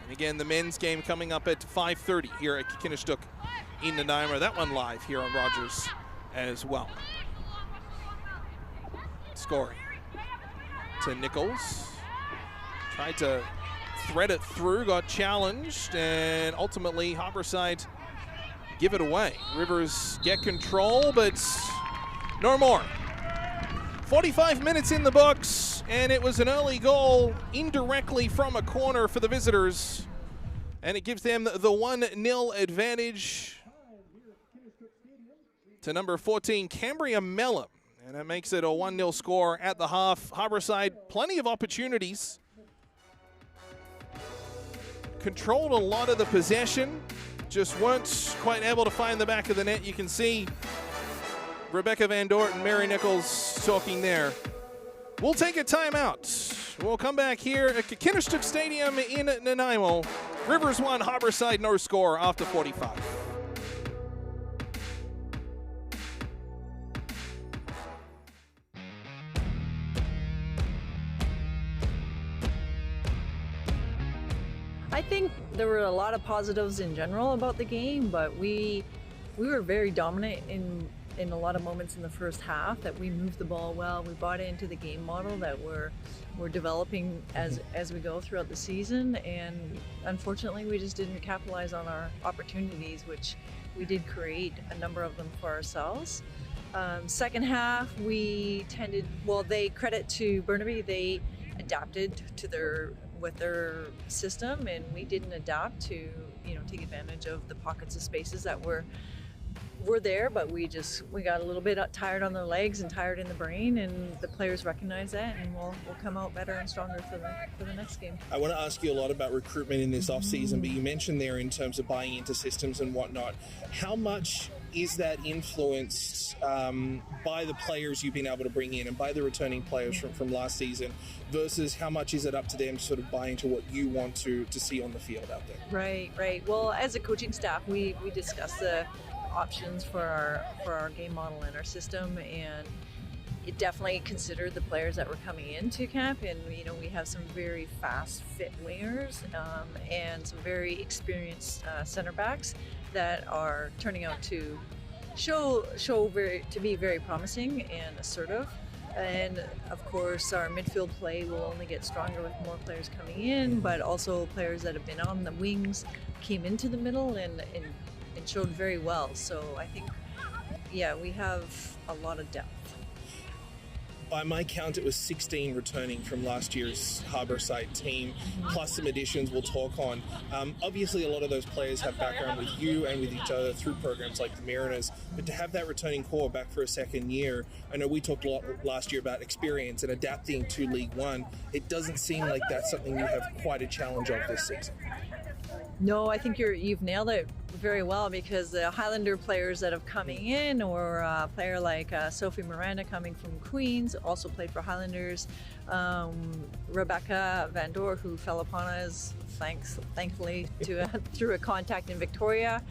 And again, the men's game coming up at 5:30 here at Kikinishtuk in Nanaimo. That one live here on Rogers as well. Scoring to Nichols. Tried to thread it through, got challenged, and ultimately Harbourside give it away. Rivers get control, but no more. 45 minutes in the books, and it was an early goal indirectly from a corner for the visitors, and it gives them the 1-0 advantage. to number 14, Cambria Mellon. And that makes it a 1-0 score at the half. Harbourside, plenty of opportunities. Controlled a lot of the possession. Just weren't quite able to find the back of the net. You can see Rebecca Van Dort and Mary Nichols talking there. We'll take a timeout. We'll come back here at Kinnistuk Stadium in Nanaimo. Rivers 1, Harbourside no score after 45. I think there were a lot of positives in general about the game, but we were very dominant in a lot of moments in the first half. That we moved the ball well. We bought into the game model that we're developing as we go throughout the season, and unfortunately we just didn't capitalize on our opportunities, which we did create a number of them for ourselves. Second half they credit to Burnaby, they adapted to their system, and we didn't adapt to take advantage of the pockets of spaces that were there, but we got a little bit tired on the legs and tired in the brain, and the players recognize that, and we'll come out better and stronger for the next game. I want to ask you a lot about recruitment in this off-season, but you mentioned there in terms of buying into systems and whatnot. How much is that influenced by the players you've been able to bring in and by the returning players from last season, versus how much is it up to them to sort of buy into what you want to see on the field out there? Right. Well, as a coaching staff, we discuss the options for our game model and our system, and it definitely considered the players that were coming into camp, and we have some very fast fit wingers and some very experienced center backs that are turning out to be very promising and assertive. And of course our midfield play will only get stronger with more players coming in, but also players that have been on the wings came into the middle and showed very well. So I think, we have a lot of depth. By my count, it was 16 returning from last year's Harbourside team, plus some additions we'll talk on. Obviously, a lot of those players have background with you and with each other through programs like the Mariners, but to have that returning core back for a second year, I know we talked a lot last year about experience and adapting to League One. It doesn't seem like that's something you have quite a challenge of this season. No, I think you've nailed it very well, because the Highlander players that have coming in, or a player like Sophie Miranda coming from Queens, also played for Highlanders. Rebecca Van Dor, who fell upon us thankfully through a contact in Victoria.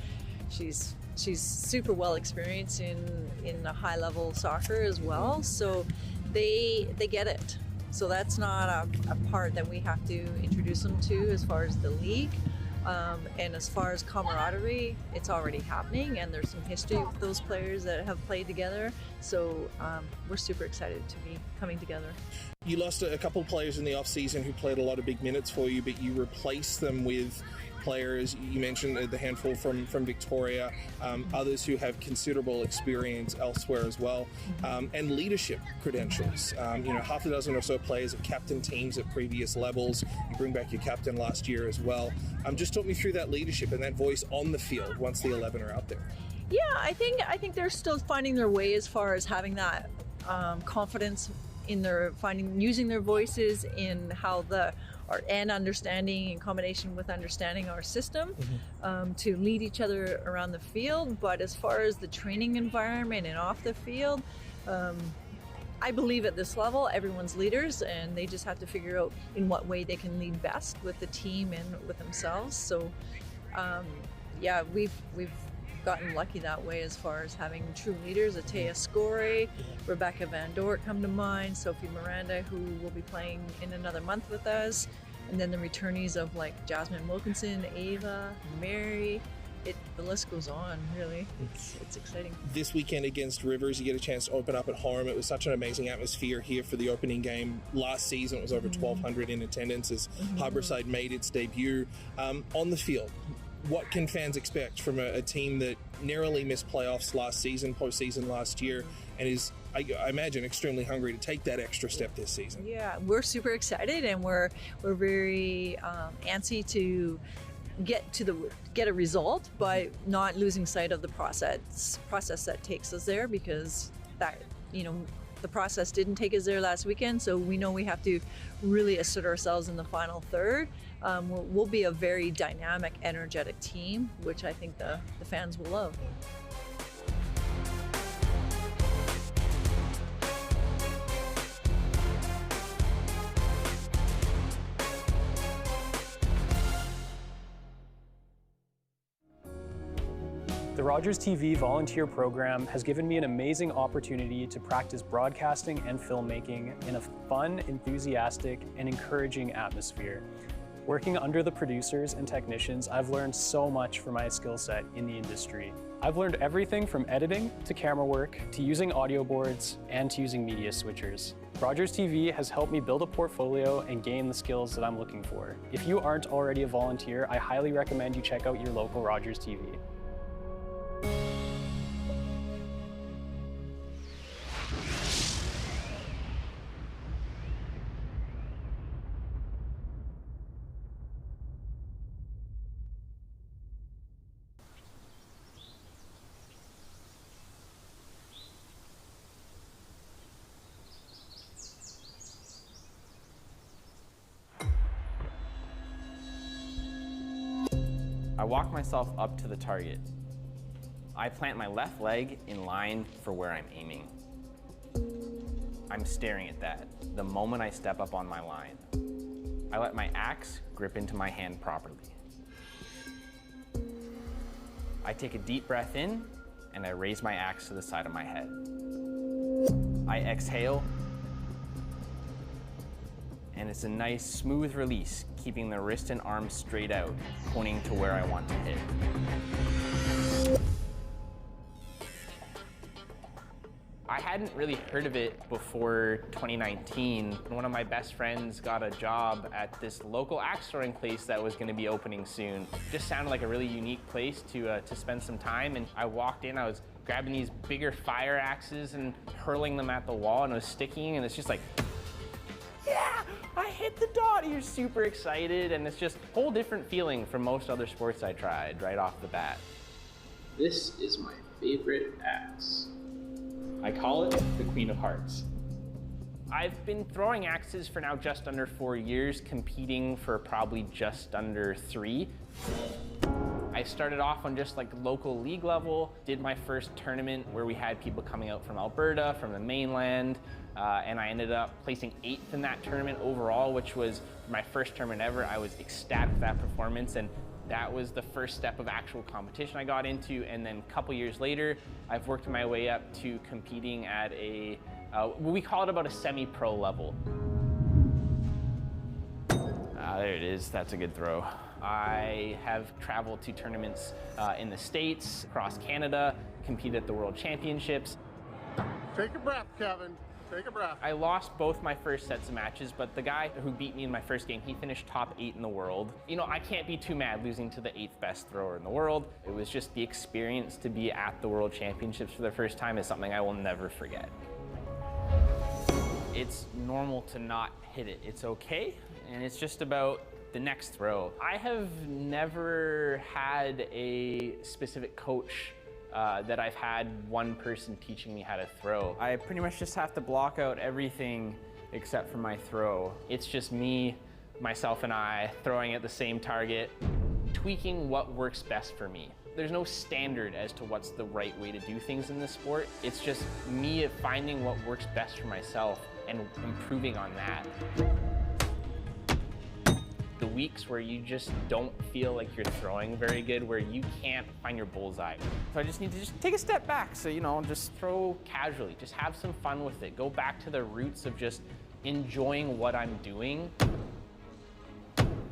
She's super well experienced in high level soccer as well, so they get it. So that's not a part that we have to introduce them to as far as the league. And as far as camaraderie, it's already happening, and there's some history with those players that have played together. So we're super excited to be coming together. You lost a couple of players in the off-season who played a lot of big minutes for you, but you replaced them with players. You mentioned the handful from Victoria, others who have considerable experience elsewhere as well, and leadership credentials. Half a dozen or so players have captained teams at previous levels. You bring back your captain last year as well. Just talk me through that leadership and that voice on the field once the 11 are out there. Yeah, I think they're still finding their way as far as having that confidence in using their voices in how and understanding, in combination with understanding our system, to lead each other around the field. But as far as the training environment and off the field, I believe at this level everyone's leaders, and they just have to figure out in what way they can lead best with the team and with themselves. So we've gotten lucky that way as far as having true leaders. Atea Score, Rebecca Van Dort come to mind, Sophie Miranda, who will be playing in another month with us, and then the returnees of like Jasmine Wilkinson, Ava, Mary. The list goes on, really. It's exciting. This weekend against Rivers, you get a chance to open up at home. It was such an amazing atmosphere here for the opening game. Last season, it was over 1,200 in attendance as Harbourside made its debut. On the field, what can fans expect from a team that narrowly missed playoffs last season, postseason last year, and is, I imagine, extremely hungry to take that extra step this season? Yeah, we're super excited, and we're very antsy to get a result by not losing sight of the process that takes us there, because that, you know, the process didn't take us there last weekend, so we know we have to really assert ourselves in the final third. We'll be a very dynamic, energetic team, which I think the fans will love. The Rogers TV volunteer program has given me an amazing opportunity to practice broadcasting and filmmaking in a fun, enthusiastic, and encouraging atmosphere. Working under the producers and technicians, I've learned so much for my skill set in the industry. I've learned everything from editing to camera work to using audio boards and to using media switchers. Rogers TV has helped me build a portfolio and gain the skills that I'm looking for. If you aren't already a volunteer, I highly recommend you check out your local Rogers TV. I walk myself up to the target. I plant my left leg in line for where I'm aiming. I'm staring at that the moment I step up on my line. I let my axe grip into my hand properly. I take a deep breath in and I raise my axe to the side of my head. I exhale, and it's a nice smooth release, keeping the wrist and arm straight out, pointing to where I want to hit. I hadn't really heard of it before 2019. One of my best friends got a job at this local axe throwing place that was going to be opening soon. Just sounded like a really unique place to spend some time, and I walked in, I was grabbing these bigger fire axes and hurling them at the wall, and it was sticking, and it's just like, yeah, I hit the dot. You're super excited, and it's just a whole different feeling from most other sports I tried right off the bat. This is my favorite axe. I call it the Queen of Hearts. I've been throwing axes for now just under 4 years, competing for probably just under 3. I started off on just like local league level, did my first tournament where we had people coming out from Alberta, from the mainland, and I ended up placing 8th in that tournament overall, which was my first tournament ever. I was ecstatic with that performance, and that was the first step of actual competition I got into. And then a couple years later, I've worked my way up to competing at a, we call it about a semi-pro level. There it is, that's a good throw. I have traveled to tournaments in the States, across Canada, competed at the World Championships. Take a breath, Kevin. Take a breath. I lost both my first sets of matches, but the guy who beat me in my first game, he finished top 8 in the world. You know, I can't be too mad losing to the 8th best thrower in the world. It was just the experience to be at the World Championships for the first time is something I will never forget. It's normal to not hit it. It's okay, and it's just about the next throw. I have never had a specific coach that I've had one person teaching me how to throw. I pretty much just have to block out everything except for my throw. It's just me, myself, and I throwing at the same target, tweaking what works best for me. There's no standard as to what's the right way to do things in this sport. It's just me finding what works best for myself and improving on that. The weeks where you just don't feel like you're throwing very good, where you can't find your bullseye. So I just need to just take a step back. So, you know, just throw casually, just have some fun with it. Go back to the roots of just enjoying what I'm doing.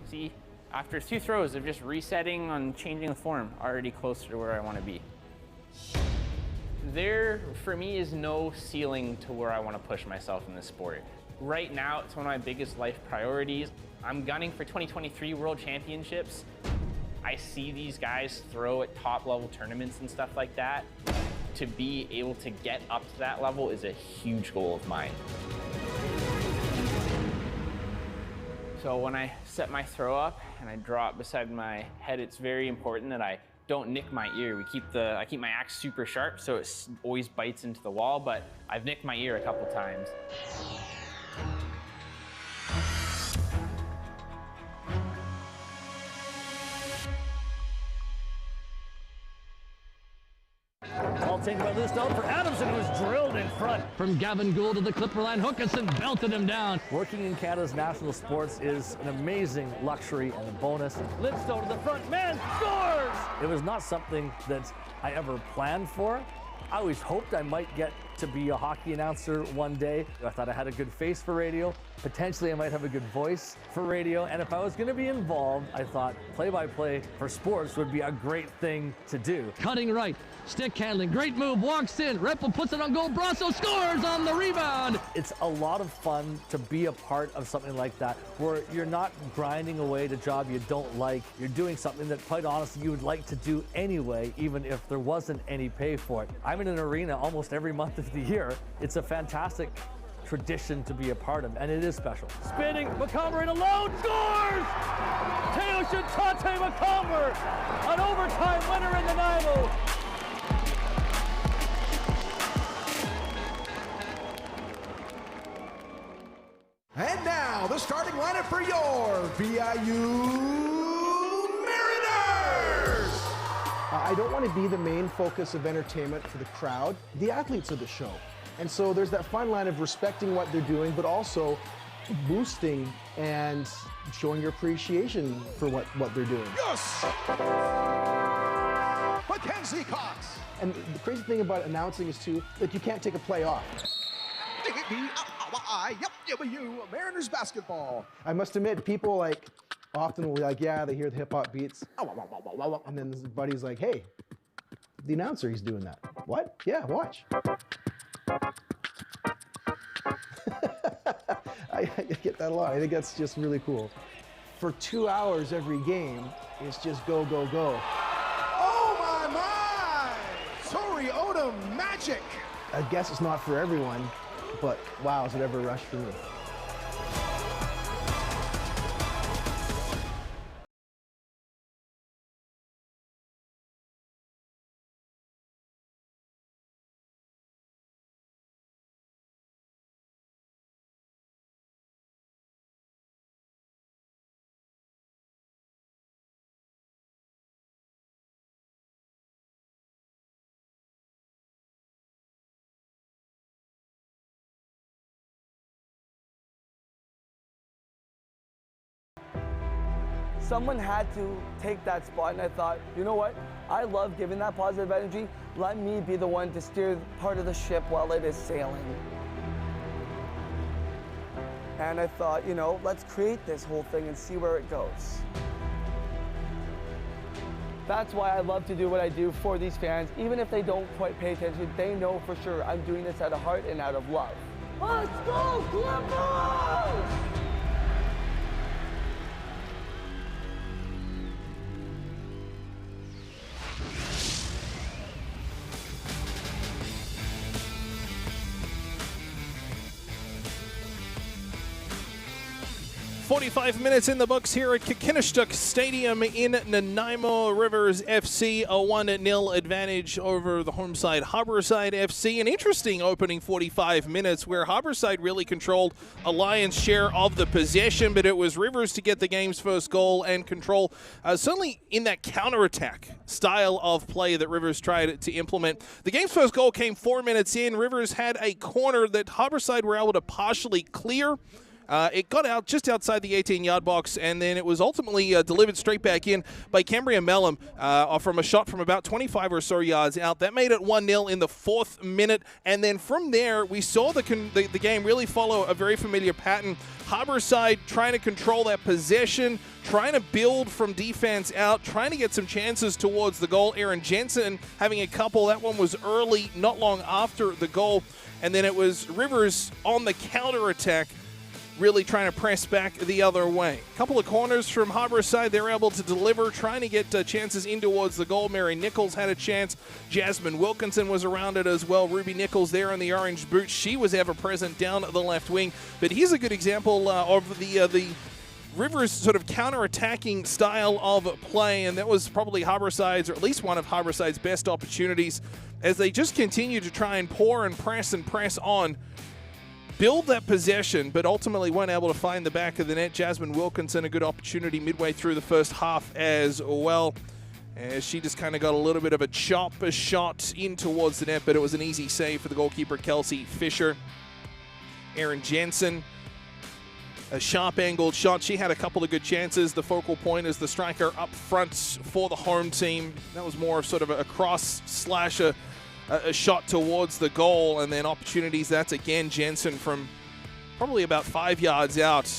See, after 2 throws of just resetting and changing the form, already closer to where I want to be. There, for me, is no ceiling to where I want to push myself in this sport. Right now, it's one of my biggest life priorities. I'm gunning for 2023 World Championships. I see these guys throw at top level tournaments and stuff like that. To be able to get up to that level is a huge goal of mine. So when I set my throw up and I draw it beside my head, it's very important that I don't nick my ear. I keep my axe super sharp so it always bites into the wall, but I've nicked my ear a couple times. Ball taken by loose down for Adamson, who was drilled in front. From Gavin Gould to the clipper line, Hookinson belted him down. Working in Canada's national sports is an amazing luxury and a bonus. Lipstone to the front, man scores! It was not something that I ever planned for. I always hoped I might get to be a hockey announcer one day. I thought I had a good face for radio. Potentially I might have a good voice for radio. And if I was going to be involved, I thought play-by-play for sports would be a great thing to do. Cutting right, stick handling, great move, walks in, Ripple puts it on goal, Brasso scores on the rebound. It's a lot of fun to be a part of something like that, where you're not grinding away at a job you don't like. You're doing something that, quite honestly, you would like to do anyway, even if there wasn't any pay for it. I'm in an arena almost every month of the year. It's a fantastic tradition to be a part of, and it is special. Spinning, McComber in alone, scores! Teoshin Tate McComber, an overtime winner in Nanaimo. And now, the starting lineup for your BIU Mariners! I don't want to be the main focus of entertainment for the crowd. The athletes are the show. And so there's that fine line of respecting what they're doing, but also boosting and showing your appreciation for what they're doing. Yes! Mackenzie Cox! And the crazy thing about announcing is, too, that you can't take a play off. Mariners basketball. I must admit, people often will be like, yeah, they hear the hip-hop beats, and then his buddy's like, hey, the announcer, he's doing that. What? Yeah, watch. I get that a lot. I think that's just really cool. For 2 hours every game, it's just go, go, go. Oh my! Tori Odom magic! I guess it's not for everyone, but wow, is it ever a rush for me. 'Someone had to take that spot, and I thought, you know what? I love giving that positive energy. Let me be the one to steer part of the ship while it is sailing. And I thought, let's create this whole thing and see where it goes. That's why I love to do what I do for these fans. Even if they don't quite pay attention, they know for sure I'm doing this out of heart and out of love. Let's go, Clippers! 45 minutes in the books here at Kakinishtuk Stadium in Nanaimo. Rivers FC a 1-0 advantage over the home side Harbourside FC. An interesting opening 45 minutes where Harbourside really controlled a lion's share of the possession, but it was Rivers to get the game's first goal and control, certainly in that counterattack style of play that Rivers tried to implement. The game's first goal came 4 minutes in. Rivers had a corner that Harbourside were able to partially clear. It got out just outside the 18-yard box, and then it was ultimately delivered straight back in by Cambria Mellum from a shot from about 25 or so yards out. That made it 1-0 in the 4th minute, and then from there, we saw the game really follow a very familiar pattern. Harbourside trying to control that possession, trying to build from defense out, trying to get some chances towards the goal. Aaron Jensen having a couple. That one was early, not long after the goal, and then it was Rivers on the counterattack, really trying to press back the other way. A couple of corners from Harbourside, they're able to deliver, trying to get chances in towards the goal. Mary Nichols had a chance. Jasmine Wilkinson was around it as well. Ruby Nichols there in the orange boots. She was ever present down the left wing. But here's a good example of the Rivers' sort of counter-attacking style of play, and that was probably Harbourside's, or at least one of Harbourside's best opportunities, as they just continue to try and pour and press on, build that possession, but ultimately weren't able to find the back of the net. Jasmine Wilkinson, a good opportunity midway through the first half as well, as she just kind of got a little bit of a shot in towards the net, but it was an easy save for the goalkeeper, Kelsey Fisher. Erin Jensen, a sharp-angled shot. She had a couple of good chances. The focal point is the striker up front for the home team. That was more of sort of a cross slash a shot towards the goal, and then opportunities. That's again Jensen from probably about 5 yards out.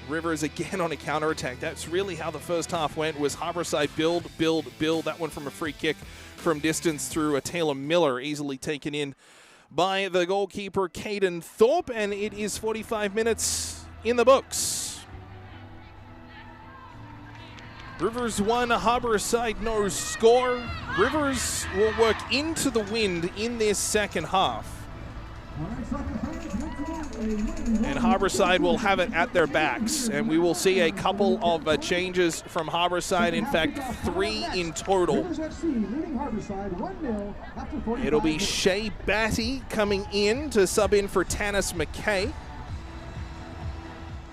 Rivers again on a counter-attack. That's really how the first half went, was Harborside build. That one from a free kick from distance through a Taylor Miller, easily taken in by the goalkeeper, Caden Thorpe, and it is 45 minutes in the books. Rivers 1, Harborside no score. Rivers will work into the wind in this second half, and Harborside will have it at their backs, and we will see a couple of changes from Harborside. In fact, 3 in total. It'll be Shea Batty coming in to sub in for Tanis McKay.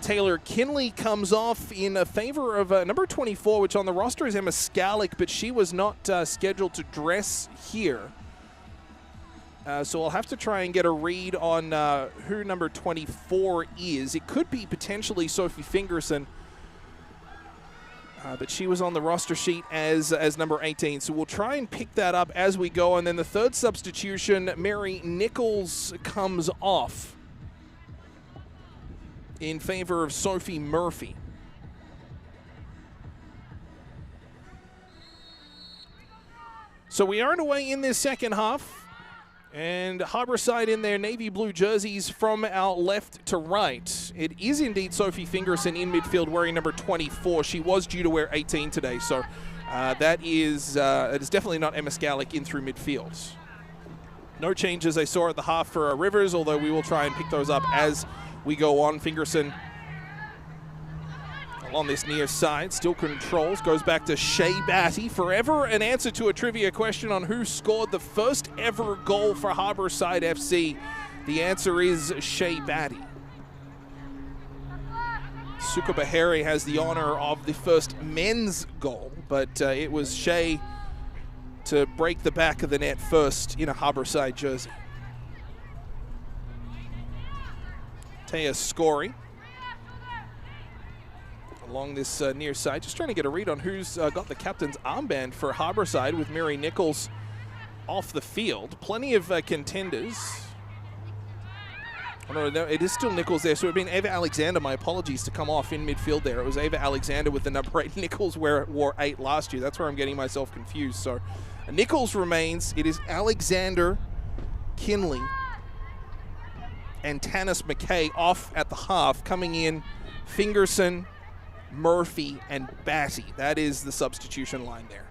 Taylor Kinley comes off in favor of number 24, which on the roster is Emma Skalick, but she was not scheduled to dress here. So I'll have to try and get a read on who number 24 is. It could be potentially Sophie Fingerson, but she was on the roster sheet as number 18. So we'll try and pick that up as we go. And then the third substitution, Mary Nichols, comes off in favor of Sophie Murphy. So we are away in this second half. And Harborside in their navy blue jerseys from our left to right. It is indeed Sophie Fingerson in midfield wearing number 24. She was due to wear 18 today, so it is definitely not Emma Skalick in through midfield. No changes I saw at the half for Rivers, although we will try and pick those up as we go on. Fingerson on this near side, still controls, goes back to Shea Batty. Forever an answer to a trivia question on who scored the first ever goal for Harborside FC. The answer is Shea Batty. Suka Bahari has the honor of the first men's goal, but it was Shea to break the back of the net first in a Harborside jersey. Taya Scory along this near side, just trying to get a read on who's got the captain's armband for Harborside, with Mary Nichols off the field. Plenty of contenders. Oh, no, it is still Nichols there, so it would have been Ava Alexander. My apologies to come off in midfield there. It was Ava Alexander with the number 8. Nichols wore 8 last year. That's where I'm getting myself confused. So Nichols remains. It is Alexander, Kinley, and Tanis McKay off at the half. Coming in, Fingerson, Murphy, and Batty. That is the substitution line there.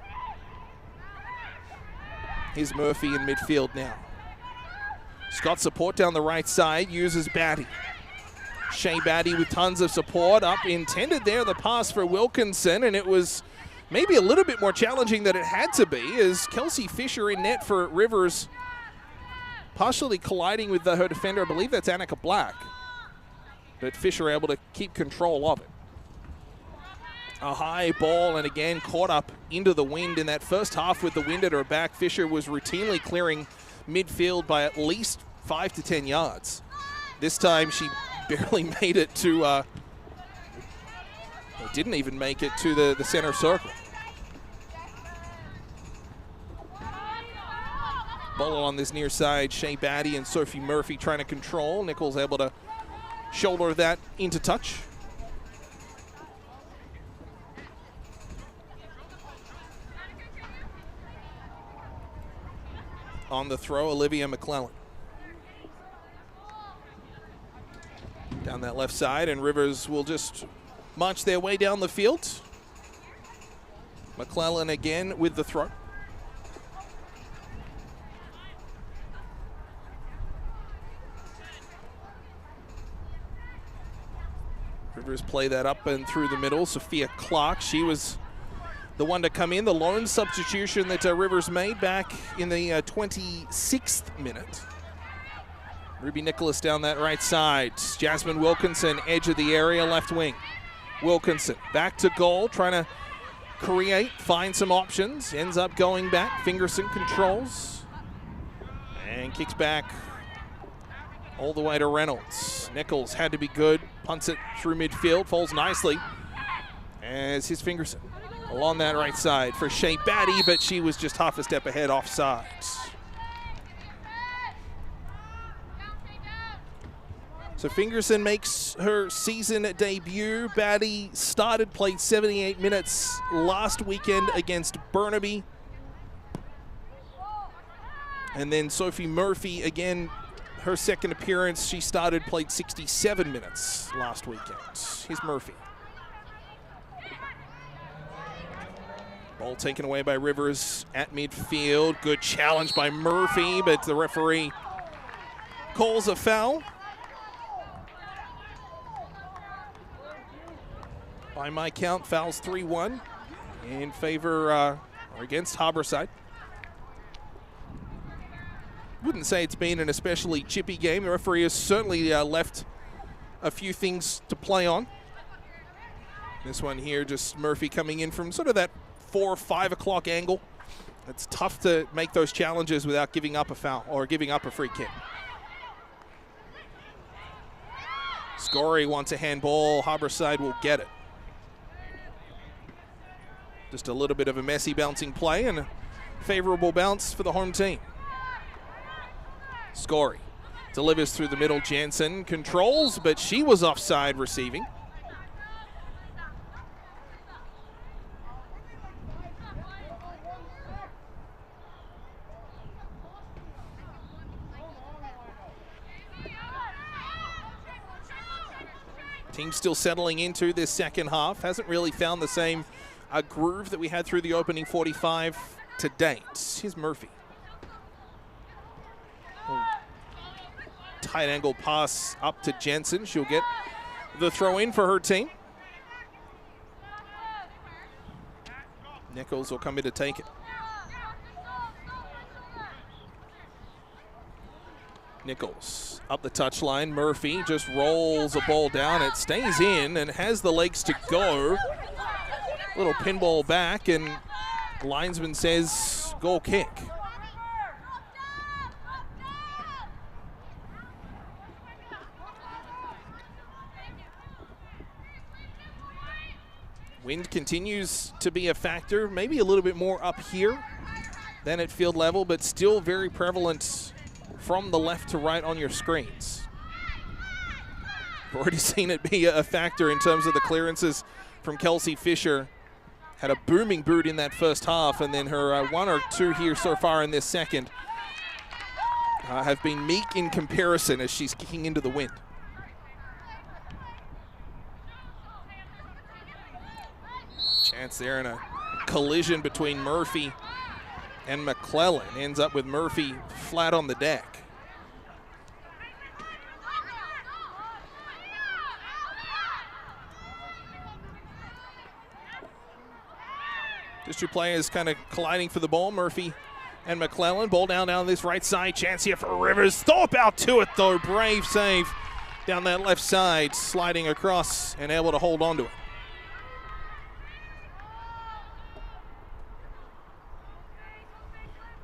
Here's Murphy in midfield now. Scott support down the right side, uses Batty. Shea Batty with tons of support up, intended there, the pass for Wilkinson, and it was maybe a little bit more challenging than it had to be, as Kelsey Fisher in net for Rivers, partially colliding with her defender. I believe that's Annika Black, but Fisher able to keep control of it. A high ball, and again caught up into the wind in that first half with the wind at her back. Fisher was routinely clearing midfield by at least 5 to 10 yards. This time she barely made it to, didn't even make it to the center circle. Ball on this near side, Shea Batty and Sophie Murphy trying to control. Nichols able to shoulder that into touch. On the throw, Olivia McClellan. Down that left side, and Rivers will just march their way down the field. McClellan again with the throw. Rivers play that up and through the middle. Sophia Clark, she was the one to come in. The lone substitution that Rivers made back in the 26th minute. Ruby Nicholas down that right side. Jasmine Wilkinson, edge of the area, left wing. Wilkinson back to goal, trying to create, find some options. Ends up going back. Fingerson controls. And kicks back all the way to Reynolds. Nichols had to be good. Punts it through midfield. Falls nicely as his Fingerson along that right side for Shea Batty, but she was just half a step ahead offside. So Fingerson makes her season debut. Batty played 78 minutes last weekend against Burnaby. And then Sophie Murphy, again, her second appearance, she played 67 minutes last weekend. Here's Murphy. Ball taken away by Rivers at midfield. Good challenge by Murphy, but the referee calls a foul. By my count, fouls 3-1 in favor or against Harborside. Wouldn't say it's been an especially chippy game. The referee has certainly left a few things to play on. This one here, just Murphy coming in from sort of that 4 or 5 o'clock angle. It's tough to make those challenges without giving up a foul or giving up a free kick. Scory wants a handball. Harborside will get it. Just a little bit of a messy bouncing play and a favorable bounce for the home team. Scory delivers through the middle. Jansen controls, but she was offside receiving. Team still settling into this second half. Hasn't really found the same groove that we had through the opening 45 to date. Here's Murphy. Tight angle pass up to Jensen. She'll get the throw in for her team. Nichols will come in to take it. Nichols up the touchline. Murphy just rolls a ball down. It stays in and has the legs to go. Little pinball back, and the linesman says goal kick. Wind continues to be a factor, maybe a little bit more up here than at field level, but still very prevalent from the left to right on your screens. We've already seen it be a factor in terms of the clearances from Kelsey Fisher. Had a booming boot in that first half, and then her 1 or 2 here so far in this second have been meek in comparison as she's kicking into the wind. Chance there in a collision between Murphy and McClellan. Ends up with Murphy flat on the deck. Just two players kind of colliding for the ball, Murphy and McClellan. Ball down this right side. Chance here for Rivers. Thorpe out to it, though. Brave save down that left side, sliding across and able to hold on to it.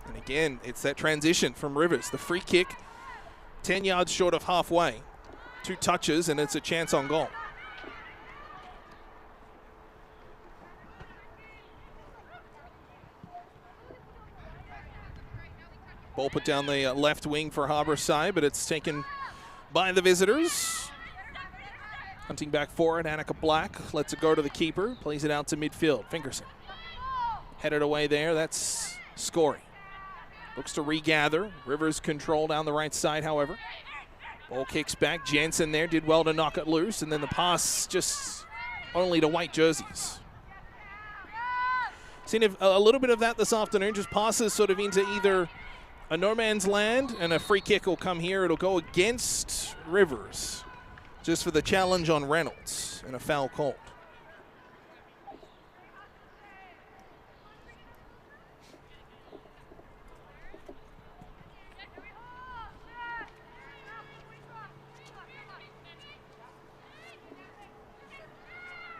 And again, it's that transition from Rivers. The free kick, 10 yards short of halfway. 2 touches, and it's a chance on goal. Ball put down the left wing for Harborside, but it's taken by the visitors. Hunting back for it, Annika Black lets it go to the keeper, plays it out to midfield. Fingerson headed away there, that's Scory. Looks to regather. Rivers control down the right side, however. Ball kicks back. Jansen there did well to knock it loose, and then the pass just only to white jerseys. Seen a little bit of that this afternoon, just passes sort of into either a no man's land, and a free kick will come here. It'll go against Rivers. just for the challenge on Reynolds and a foul called.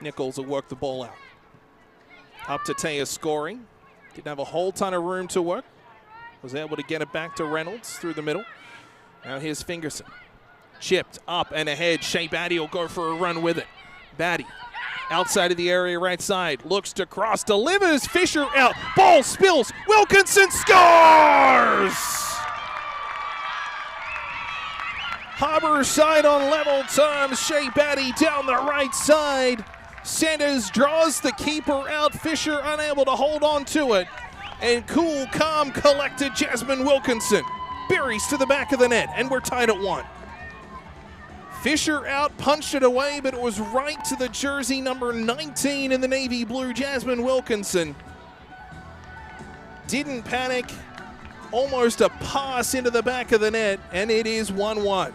Nichols will work the ball out. Up to Taya scoring. Didn't have a whole ton of room to work. Was able to get it back to Reynolds through the middle. Now here's Fingerson. Chipped up and ahead. Shea Batty will go for a run with it. Batty outside of the area, right side. Looks to cross, delivers. Fisher out. Ball spills. Wilkinson scores! Harborside on level terms. Shea Batty down the right side. Centers, draws the keeper out. Fisher unable to hold on to it. And cool, calm, collected Jasmine Wilkinson buries to the back of the net, and we're tied at 1. Fisher out, punched it away, but it was right to the jersey number 19 in the navy blue, Jasmine Wilkinson. Didn't panic, almost a pass into the back of the net, and it is 1-1.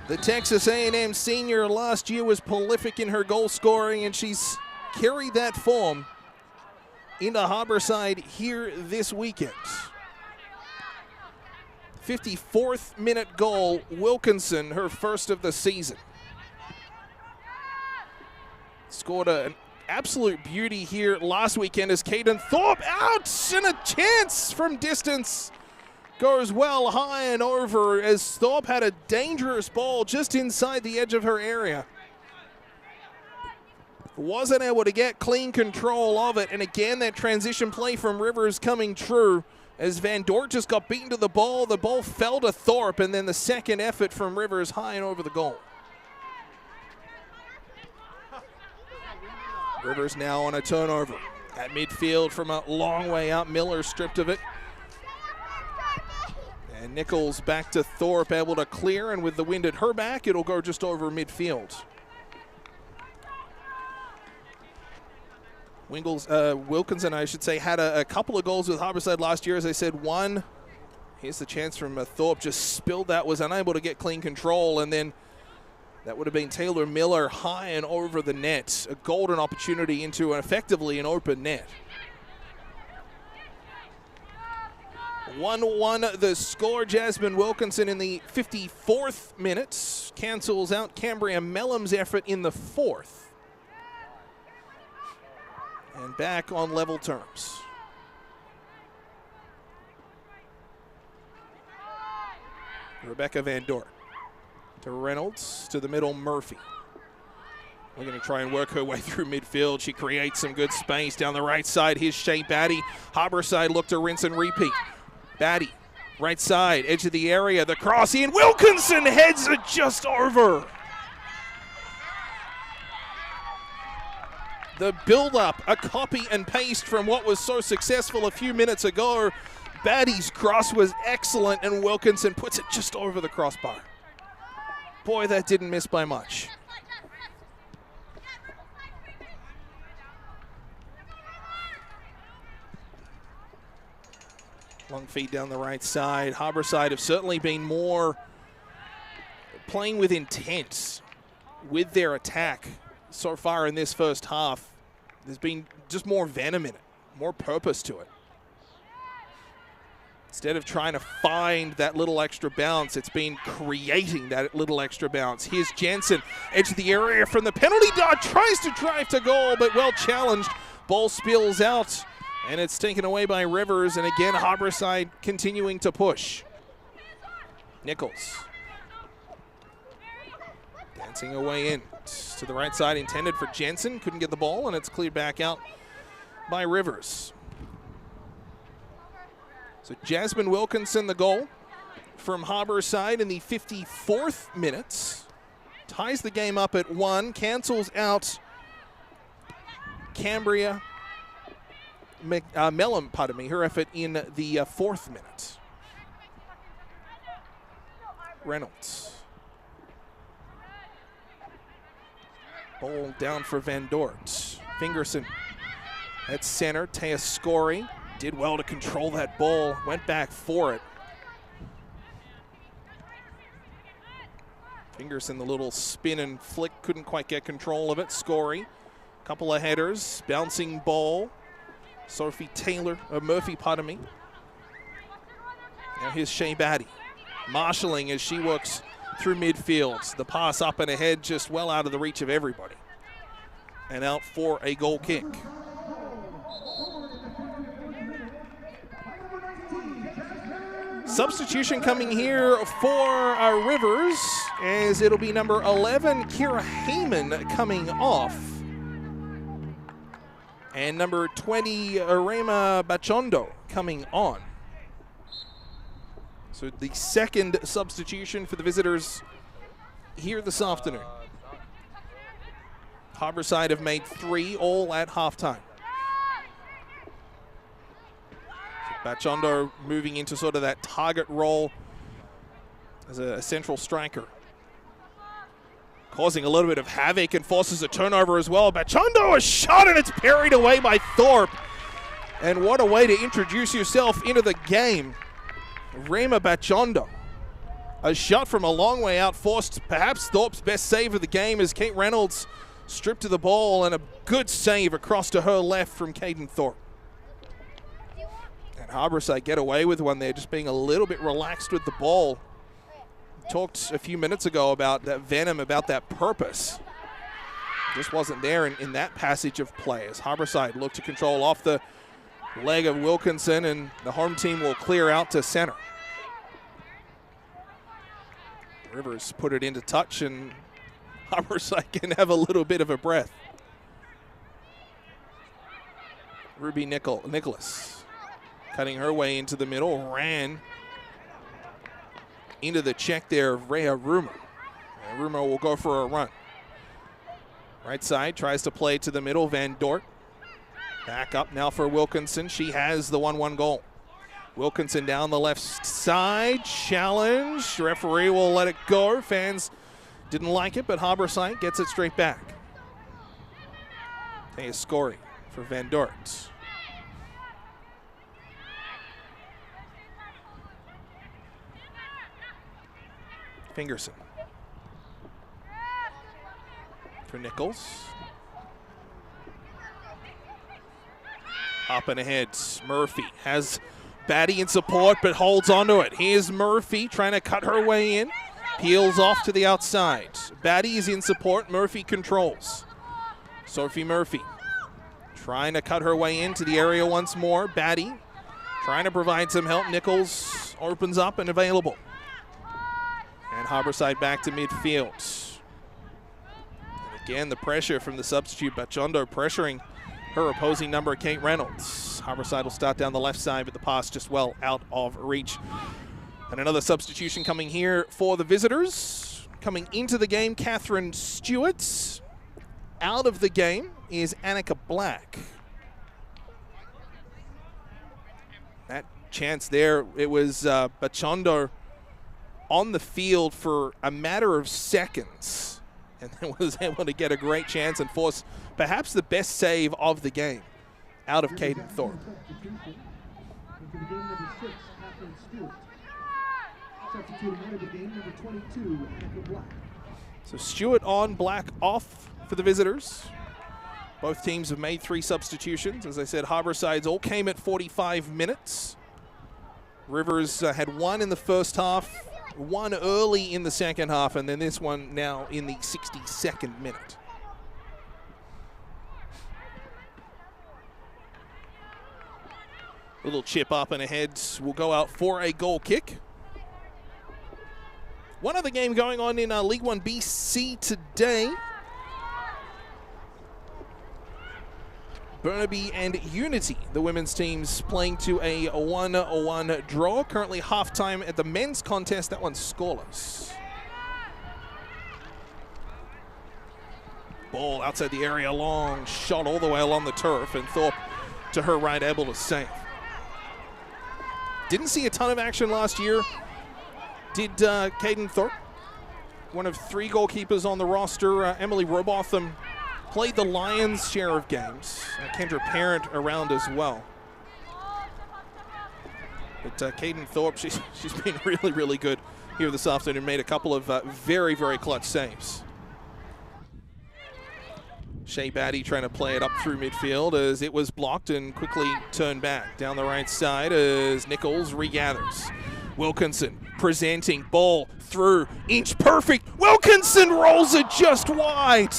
The Texas A&M senior last year was prolific in her goal scoring, and she's carried that form into Harborside here this weekend. 54th minute goal, Wilkinson, her first of the season. Scored an absolute beauty here last weekend as Caden Thorpe out, and a chance from distance. Goes well high and over as Thorpe had a dangerous ball just inside the edge of her area. Wasn't able to get clean control of it, and again that transition play from Rivers coming true as Van Dort just got beaten to the ball fell to Thorpe, and then the second effort from Rivers high and over the goal. Rivers now on a turnover at midfield from a long way out. Miller stripped of it. And Nichols back to Thorpe, able to clear, and with the wind at her back, it'll go just over midfield. Wilkinson, I should say, had a couple of goals with Harborside last year. As I said, one, here's the chance from Thorpe, just spilled that, was unable to get clean control, and then that would have been Taylor Miller high and over the net. A golden opportunity into effectively an open net. 1-1 the score. Jasmine Wilkinson in the 54th minute cancels out Cambria Mellum's effort in the 4th. And back on level terms. Rebecca Van Dort to Reynolds, to the middle, Murphy. We're going to try and work her way through midfield. She creates some good space down the right side. Here's Shea Batty. Harborside look to rinse and repeat. Batty, right side, edge of the area. The cross in. Wilkinson heads it just over. The build-up, a copy and paste from what was so successful a few minutes ago. Batty's cross was excellent, and Wilkinson puts it just over the crossbar. Boy, that didn't miss by much. Long feed down the right side. Harborside have certainly been more playing with intent with their attack so far in this first half. There's been just more venom in it, more purpose to it. Instead of trying to find that little extra bounce, it's been creating that little extra bounce. Here's Jensen, edge of the area from the penalty dot, tries to drive to goal, but well challenged. Ball spills out, and it's taken away by Rivers, and again, Harborside continuing to push. Nichols. Dancing away in to the right side, intended for Jensen. Couldn't get the ball, and it's cleared back out by Rivers. So Jasmine Wilkinson, the goal from Harborside in the 54th minute. Ties the game up at 1, cancels out Cambria Mellum, her effort in the 4th minute. Reynolds. Ball down for Van Dort. Fingerson at center. Teascori did well to control that ball. Went back for it. Fingerson, the little spin and flick, couldn't quite get control of it. Scory, couple of headers, bouncing ball. Murphy, pardon me. Now here's Shea Batty, marshalling as she works through midfield. The pass up and ahead, just well out of the reach of everybody. And out for a goal kick. Substitution coming here for Rivers, as it'll be number 11, Kira Heyman, coming off. And number 20, Rema Bachondo, coming on. So the second substitution for the visitors here this afternoon. Harborside have made 3, all at halftime. Bachondo moving into sort of that target role as a central striker. Causing a little bit of havoc and forces a turnover as well. Bachondo, a shot, and it's parried away by Thorpe. And what a way to introduce yourself into the game. Rema Bachondo. A shot from a long way out forced perhaps Thorpe's best save of the game as Kate Reynolds stripped to the ball, and a good save across to her left from Caden Thorpe. And Harborside get away with one there, just being a little bit relaxed with the ball. Talked a few minutes ago about that venom, about that purpose. Just wasn't there in that passage of play as Harborside looked to control off the leg of Wilkinson, and the home team will clear out to center. Rivers put it into touch, and Harborside can have a little bit of a breath. Ruby Nicholas cutting her way into the middle, ran into the check there of Rhea Ruma. And Ruma will go for a run. Right side, tries to play to the middle, Van Dort. Back up now for Wilkinson. She has the 1-1 goal. Wilkinson down the left side, challenge. Referee will let it go. Fans didn't like it, but Harborside gets it straight back. Taya Scory for Van Dort. Fingerson for Nichols. Up and ahead, Murphy has Batty in support, but holds onto it. Here's Murphy trying to cut her way in. Peels off to the outside. Batty is in support, Murphy controls. Sophie Murphy trying to cut her way into the area once more. Batty trying to provide some help. Nichols opens up and available. And Harborside back to midfield. And again, the pressure from the substitute, Bachondo pressuring her opposing number, Kate Reynolds. Harborside will start down the left side, but the pass just well out of reach. And another substitution coming here for the visitors. Coming into the game, Catherine Stewart. Out of the game is Annika Black. That chance there, it was Bachondo on the field for a matter of seconds, and then was able to get a great chance and force perhaps the best save of the game out of Caden Thorpe. So Stewart on, Black off for the visitors. Both teams have made 3 substitutions. As I said, Harborside's all came at 45 minutes. Rivers had 1 in the first half, 1 early in the second half, and then this one now in the 62nd minute. Little chip up and ahead will go out for a goal kick. One other game going on in League 1BC today. Burnaby and Unity, the women's teams, playing to a 1-1 draw. Currently halftime at the men's contest. That one's scoreless. Ball outside the area, long shot all the way along the turf, and Thorpe to her right, able to save. Didn't see a ton of action last year. Did Caden Thorpe, one of 3 goalkeepers on the roster. Emily Robotham played the Lions' share of games. Kendra Parent around as well. But Caden Thorpe, she's been really, really good here this afternoon, made a couple of very, very clutch saves. Shea Batty trying to play it up through midfield as it was blocked and quickly turned back. Down the right side as Nichols regathers. Wilkinson presenting, ball through, inch perfect. Wilkinson rolls it just wide.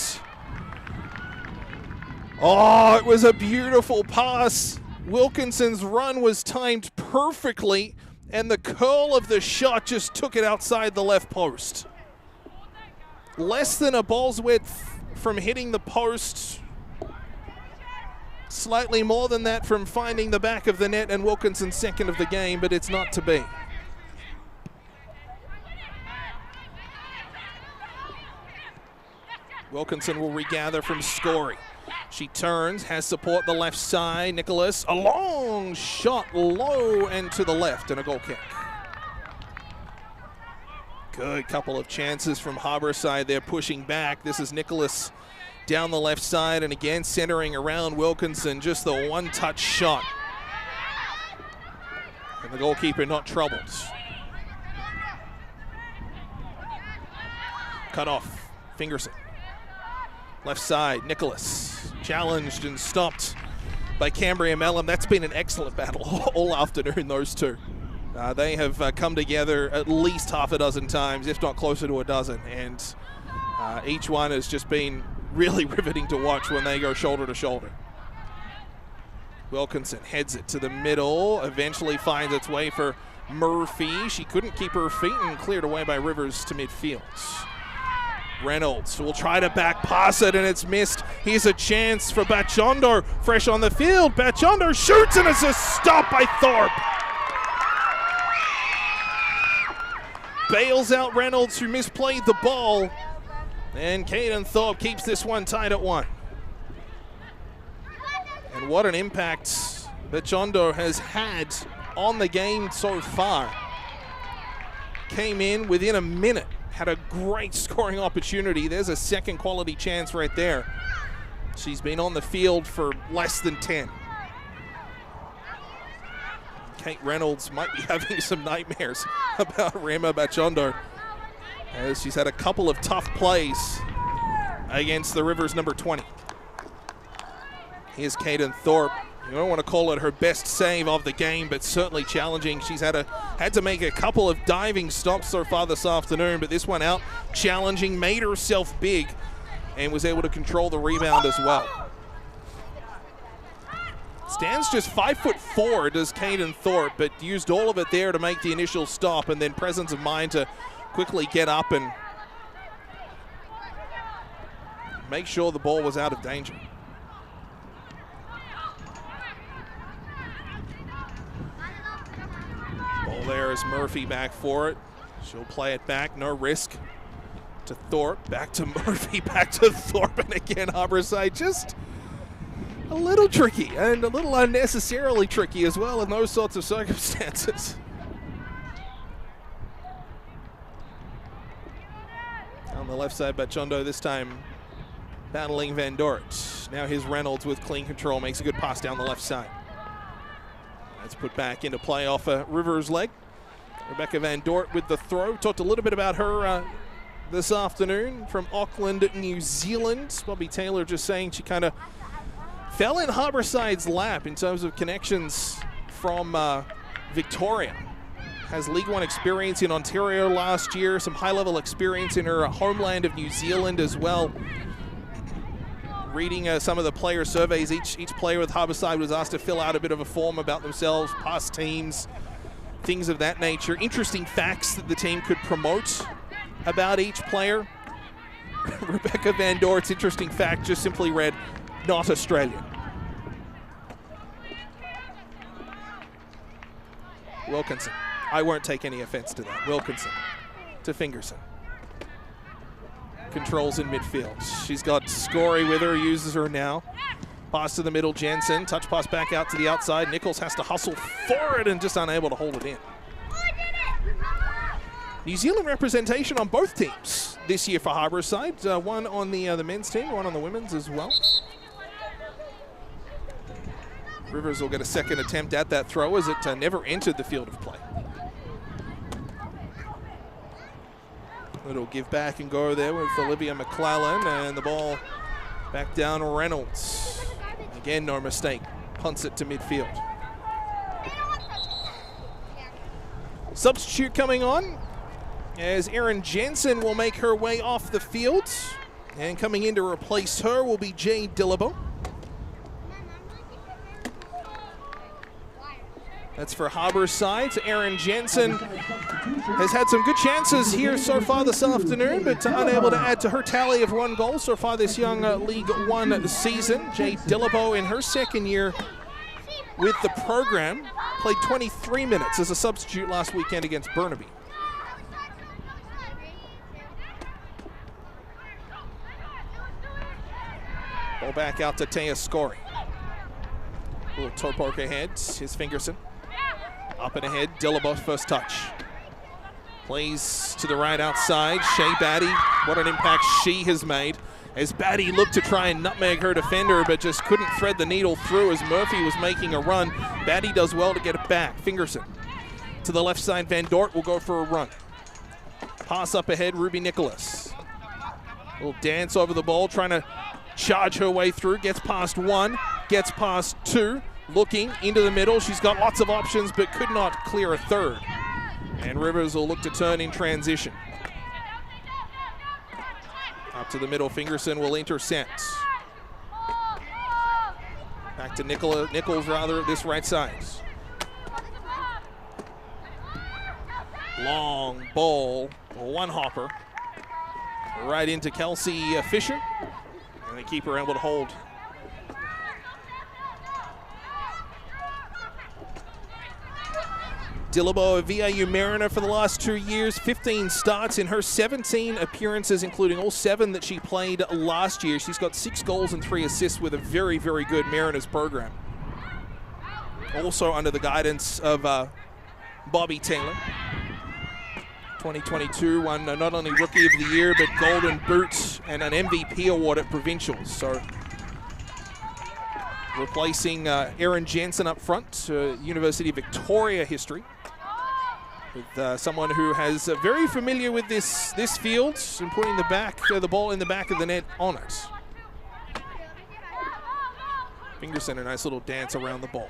Oh, it was a beautiful pass. Wilkinson's run was timed perfectly, and the curl of the shot just took it outside the left post. Less than a ball's width from hitting the post. Slightly more than that from finding the back of the net, and Wilkinson's second of the game, but it's not to be. Wilkinson will regather from Scory. She turns, has support the left side. Nicholas, a long shot low and to the left, and a goal kick. Good couple of chances from Harbourside. They're pushing back. This is Nicholas down the left side, and again centering around Wilkinson. Just the one-touch shot. And the goalkeeper not troubled. Cut off. Fingerson. Left side, Nicholas. Challenged and stopped by Cambria Mellon. That's been an excellent battle all afternoon, those two. They have come together at least half a dozen times, if not closer to a dozen, and each one has just been really riveting to watch when they go shoulder to shoulder. Wilkinson heads it to the middle, eventually finds its way for Murphy. She couldn't keep her feet and cleared away by Rivers to midfield. Reynolds will try to back pass it, and it's missed. Here's a chance for Bachondo, fresh on the field. Bachondo shoots, and it's a stop by Thorpe. Bails out Reynolds, who misplayed the ball, and Caden Thorpe keeps this one tied at 1. And what an impact Bachondo has had on the game so far. Came in within a minute, had a great scoring opportunity. There's a second quality chance right there. She's been on the field for less than 10. Kate Reynolds might be having some nightmares about Rema Bachondo, as she's had a couple of tough plays against the Rivers number 20. Here's Caden Thorpe. You don't want to call it her best save of the game, but certainly challenging. She's had to make a couple of diving stops so far this afternoon, but this one out challenging, made herself big, and was able to control the rebound as well. Stands just 5'4", does Caden Thorpe, but used all of it there to make the initial stop, and then presence of mind to quickly get up and make sure the ball was out of danger. Ball there is Murphy back for it. She'll play it back, no risk. To Thorpe, back to Murphy, back to Thorpe, and again Harbourside just a little tricky and a little unnecessarily tricky as well in those sorts of circumstances. On the left side, Bachondo this time battling Van Dort. Now here's Reynolds with clean control, makes a good pass down the left side. That's put back into play off a Rivers leg. Rebecca Van Dort with the throw. Talked a little bit about her this afternoon from Auckland, New Zealand. Bobby Taylor just saying she kind of fell in Harbourside's lap in terms of connections from Victoria. Has League One experience in Ontario last year, some high-level experience in her homeland of New Zealand as well. Reading some of the player surveys, each player with Harbourside was asked to fill out a bit of a form about themselves, past teams, things of that nature. Interesting facts that the team could promote about each player. Rebecca Van Dort's interesting fact just simply read, not Australian. Wilkinson. I won't take any offense to that. Wilkinson to Fingerson. Controls in midfield. She's got Scory with her, uses her now. Pass to the middle, Jensen. Touch pass back out to the outside. Nichols has to hustle for it and just unable to hold it in. New Zealand representation on both teams this year for Harbourside. One on the men's team, one on the women's as well. Rivers will get a second attempt at that throw as it never entered the field of play. Little give back and go there with Olivia McClellan, and the ball back down Reynolds. Again, no mistake. Punts it to midfield. Substitute coming on as Erin Jensen will make her way off the field. And coming in to replace her will be Jade Dillabo. That's for Harborside. Erin Jensen has had some good chances here so far this afternoon, but unable to add to her tally of 1 goal so far this young League One season. Jade Dillabo in her second year with the program played 23 minutes as a substitute last weekend against Burnaby. Ball back out to Taya Scory. A little toe poke ahead. Here's Fingerson. Up and ahead, Dillabo first touch. Plays to the right outside. Shea Batty, what an impact she has made. As Batty looked to try and nutmeg her defender, but just couldn't thread the needle through as Murphy was making a run. Batty does well to get it back. Fingerson to the left side. Van Dort will go for a run. Pass up ahead, Ruby Nicholas. A little dance over the ball, trying to charge her way through. Gets past 1, gets past 2. Looking into the middle. She's got lots of options, but could not clear a third. And Rivers will look to turn in transition. Up to the middle, Fingerson will intercept. Back to Nichols this right side. Long ball, one hopper. Right into Kelsey Fisher. And the keeper able to hold. Dillabo, a VIU Mariner for the last 2 years, 15 starts in her 17 appearances, including all 7 that she played last year. She's got 6 goals and 3 assists with a very, very good Mariners program. Also under the guidance of Bobby Taylor. 2022 won not only Rookie of the Year, but Golden Boot and an MVP award at Provincials. So replacing Erin Jensen up front, University of Victoria history. With someone who has very familiar with this field and putting the ball in the back of the net on it. Fingerson, a nice little dance around the ball.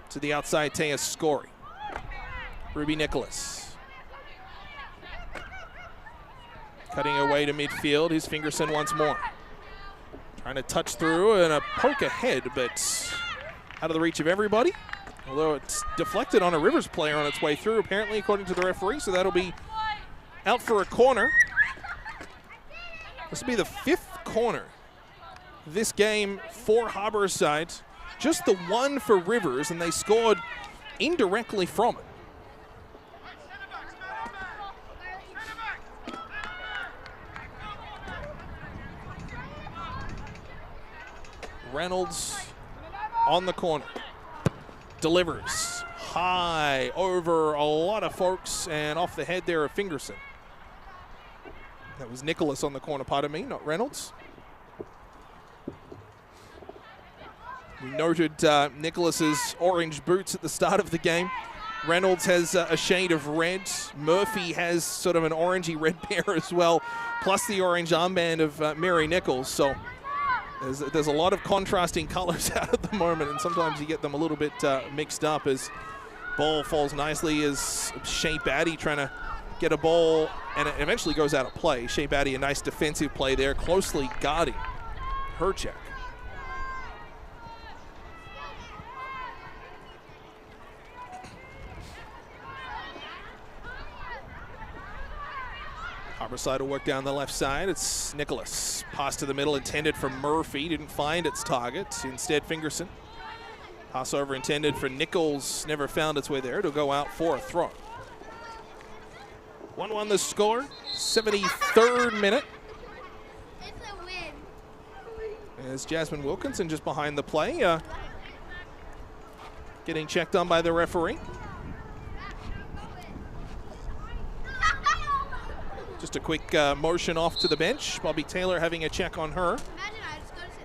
To the outside, Taya Scory. Ruby Nicholas. Cutting her way to midfield. Here's Fingerson once more. Trying to touch through and a poke ahead, but out of the reach of everybody. Although it's deflected on a Rivers player on its way through, apparently, according to the referee, so that'll be out for a corner. This will be the 5th corner this game for Harborside. Just the 1 for Rivers, and they scored indirectly from it. Reynolds on the corner. Delivers high over a lot of folks and off the head there of Fingerson. That was Nicholas on the corner, pardon me, not Reynolds. We noted Nicholas's orange boots at the start of the game. Reynolds has a shade of red. Murphy has sort of an orangey red pair as well, plus the orange armband of Mary Nichols. So there's a lot of contrasting colors out at the moment, and sometimes you get them a little bit mixed up as ball falls nicely as Shea Batty trying to get a ball, and it eventually goes out of play. Shea Batty, a nice defensive play there, closely guarding her check. Harborside will work down the left side. It's Nicholas. Pass to the middle intended for Murphy. Didn't find its target. Instead, Fingerson. Pass over intended for Nichols. Never found its way there. It'll go out for a throw. 1-1 the score. 73rd minute. As Jasmine Wilkinson just behind the play. Getting checked on by the referee. Just a quick motion off to the bench. Bobby Taylor having a check on her.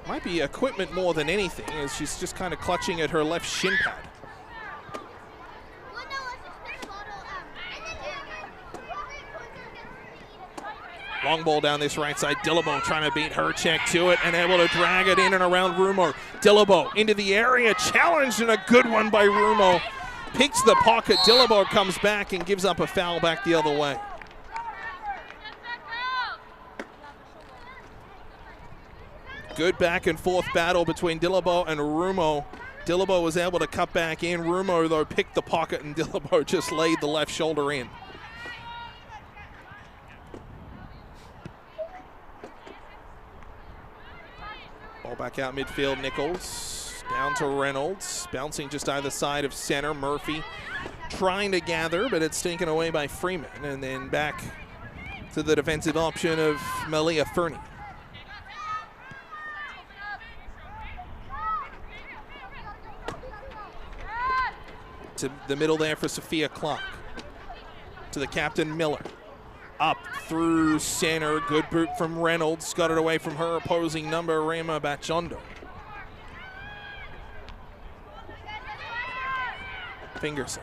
Might be equipment more than anything, as she's just kind of clutching at her left shin pad. Long ball down this right side. Dillabo trying to beat her check to it and able to drag it in and around Rumo. Dillabo into the area, challenged, and a good one by Rumo. Picks the pocket. Dillabo comes back and gives up a foul back the other way. Good back and forth battle between Dillabo and Rumo. Dillabo was able to cut back in. Rumo, though, picked the pocket, and Dillabo just laid the left shoulder in. Ball back out midfield. Nichols down to Reynolds. Bouncing just either side of center. Murphy trying to gather, but it's taken away by Freeman. And then back to the defensive option of Malia Fernie. To the middle there for Sophia Clark. To the captain, Miller. Up through center. Good boot from Reynolds. Got it away from her opposing number, Rema Bachondo. Fingerson.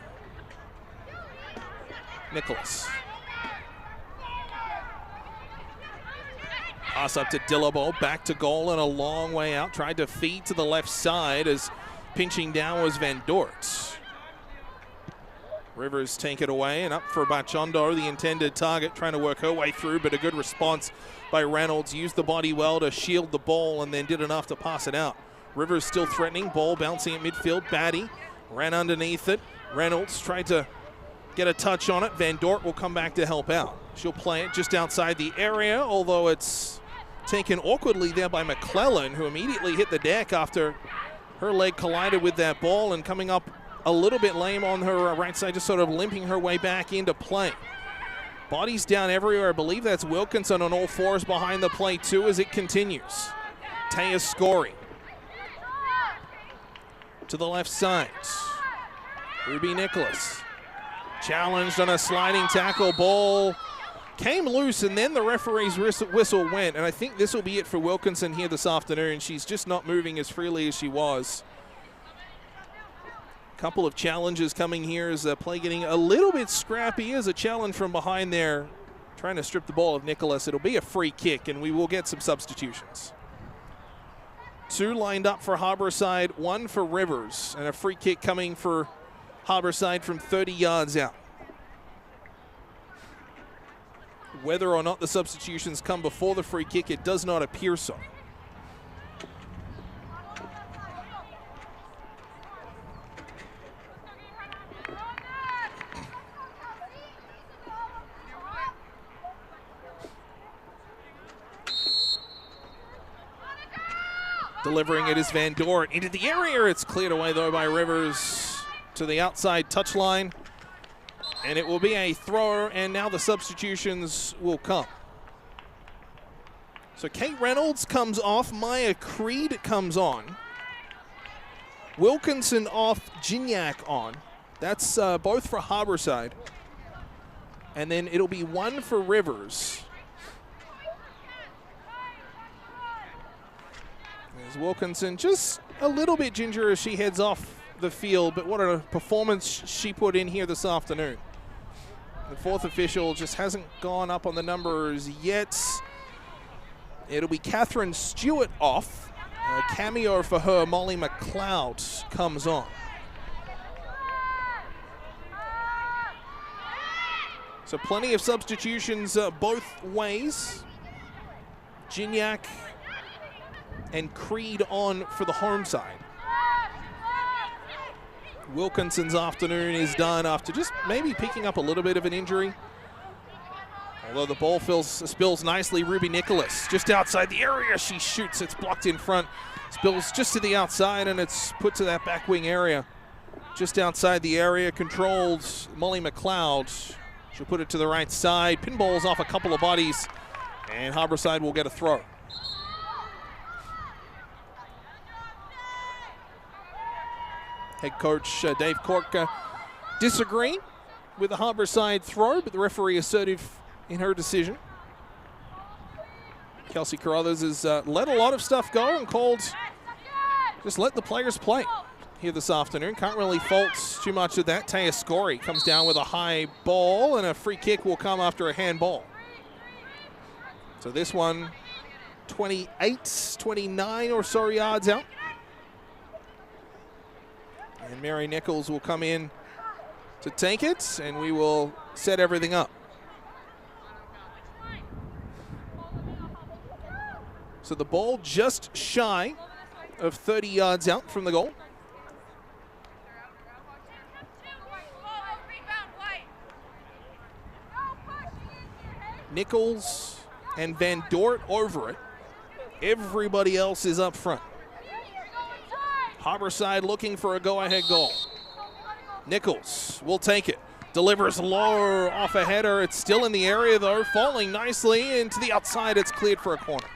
Nicholas. Pass up to Dillabo. Back to goal and a long way out. Tried to feed to the left side as pinching down was Van Dort. Rivers take it away and up for Bachondo, the intended target, trying to work her way through, but a good response by Reynolds. Used the body well to shield the ball and then did enough to pass it out. Rivers still threatening, ball bouncing at midfield. Batty ran underneath it. Reynolds tried to get a touch on it. Van Dort will come back to help out. She'll play it just outside the area, although it's taken awkwardly there by McClellan, who immediately hit the deck after her leg collided with that ball and coming up a little bit lame on her right side, just sort of limping her way back into play. Bodies down everywhere. I believe that's Wilkinson on all fours behind the play too as it continues. Taya Scory to the left side. Ruby Nicholas challenged on a sliding tackle. Ball came loose and then the referee's whistle went, and I think this will be it for Wilkinson here this afternoon. She's just not moving as freely as she was. Couple of challenges coming here as play getting a little bit scrappy as a challenge from behind there, trying to strip the ball of Nicholas. It'll be a free kick and we will get some substitutions. Two lined up for Harborside, one for Rivers, and a free kick coming for Harborside from 30 yards out. Whether or not the substitutions come before the free kick, it does not appear so. Delivering it is Van Dort into the area. It's cleared away, though, by Rivers to the outside touchline. And it will be a throw, and now the substitutions will come. So Kate Reynolds comes off. Maya Creed comes on. Wilkinson off, Gignac on. That's both for Harborside. And then it'll be one for Rivers. There's Wilkinson, just a little bit ginger as she heads off the field, but what a performance she put in here this afternoon. The fourth official just hasn't gone up on the numbers yet. It'll be Catherine Stewart off. A cameo for her, Molly McLeod, comes on. So plenty of substitutions both ways. Gignac and Creed on for the home side. Wilkinson's afternoon is done after just maybe picking up a little bit of an injury. Although the ball spills nicely, Ruby Nicholas just outside the area. She shoots, it's blocked in front. Spills just to the outside and it's put to that back wing area. Just outside the area, controlled Molly McLeod. She'll put it to the right side. Pinballs off a couple of bodies and Harborside will get a throw. Head coach Dave Cork disagreeing with the Harborside throw, but the referee assertive in her decision. Kelsey Carruthers has let a lot of stuff go and called just let the players play here this afternoon. Can't really fault too much of that. Taya Scory comes down with a high ball and a free kick will come after a handball. So this one, 28, 29 or so yards out. And Mary Nichols will come in to take it, and we will set everything up. So the ball just shy of 30 yards out from the goal. Nichols and Van Dort over it. Everybody else is up front. Harborside looking for a go-ahead goal. Nichols will take it. Delivers low off a header. It's still in the area, though, falling nicely into the outside. It's cleared for a corner.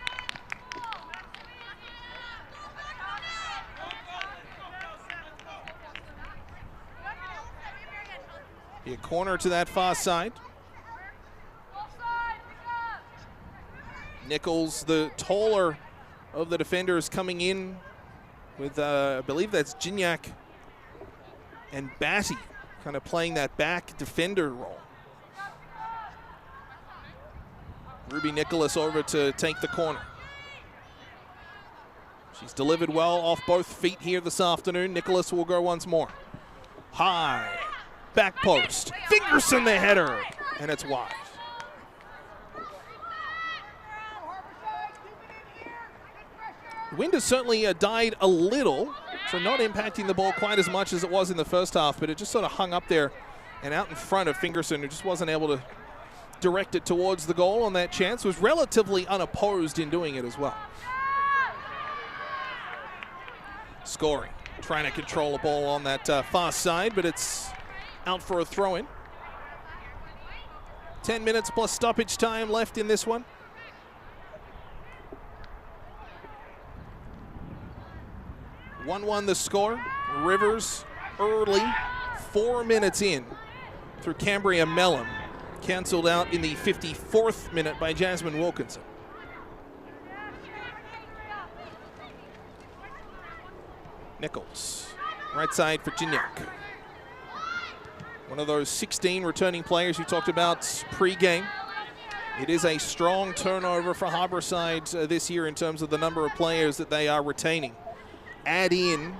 Be a corner to that far side. Nichols, the taller of the defenders, coming in with, I believe that's Gignac and Batty, kind of playing that back defender role. Ruby Nicholas over to take the corner. She's delivered well off both feet here this afternoon. Nicholas will go once more. High, back post. Fingerson the header, and it's wide. The wind has certainly died a little, so not impacting the ball quite as much as it was in the first half, but it just sort of hung up there and out in front of Fingerson, who just wasn't able to direct it towards the goal on that chance. Was relatively unopposed in doing it as well. Scoring, trying to control the ball on that far side, but it's out for a throw-in. 10 minutes plus stoppage time left in this one. One the score. Rivers early, 4 minutes in through Cambria Mellon. Cancelled out in the 54th minute by Jasmine Wilkinson. Nichols, right side for Gignac. One of those 16 returning players you talked about pre-game. It is a strong turnover for Harborside this year in terms of the number of players that they are retaining. Add in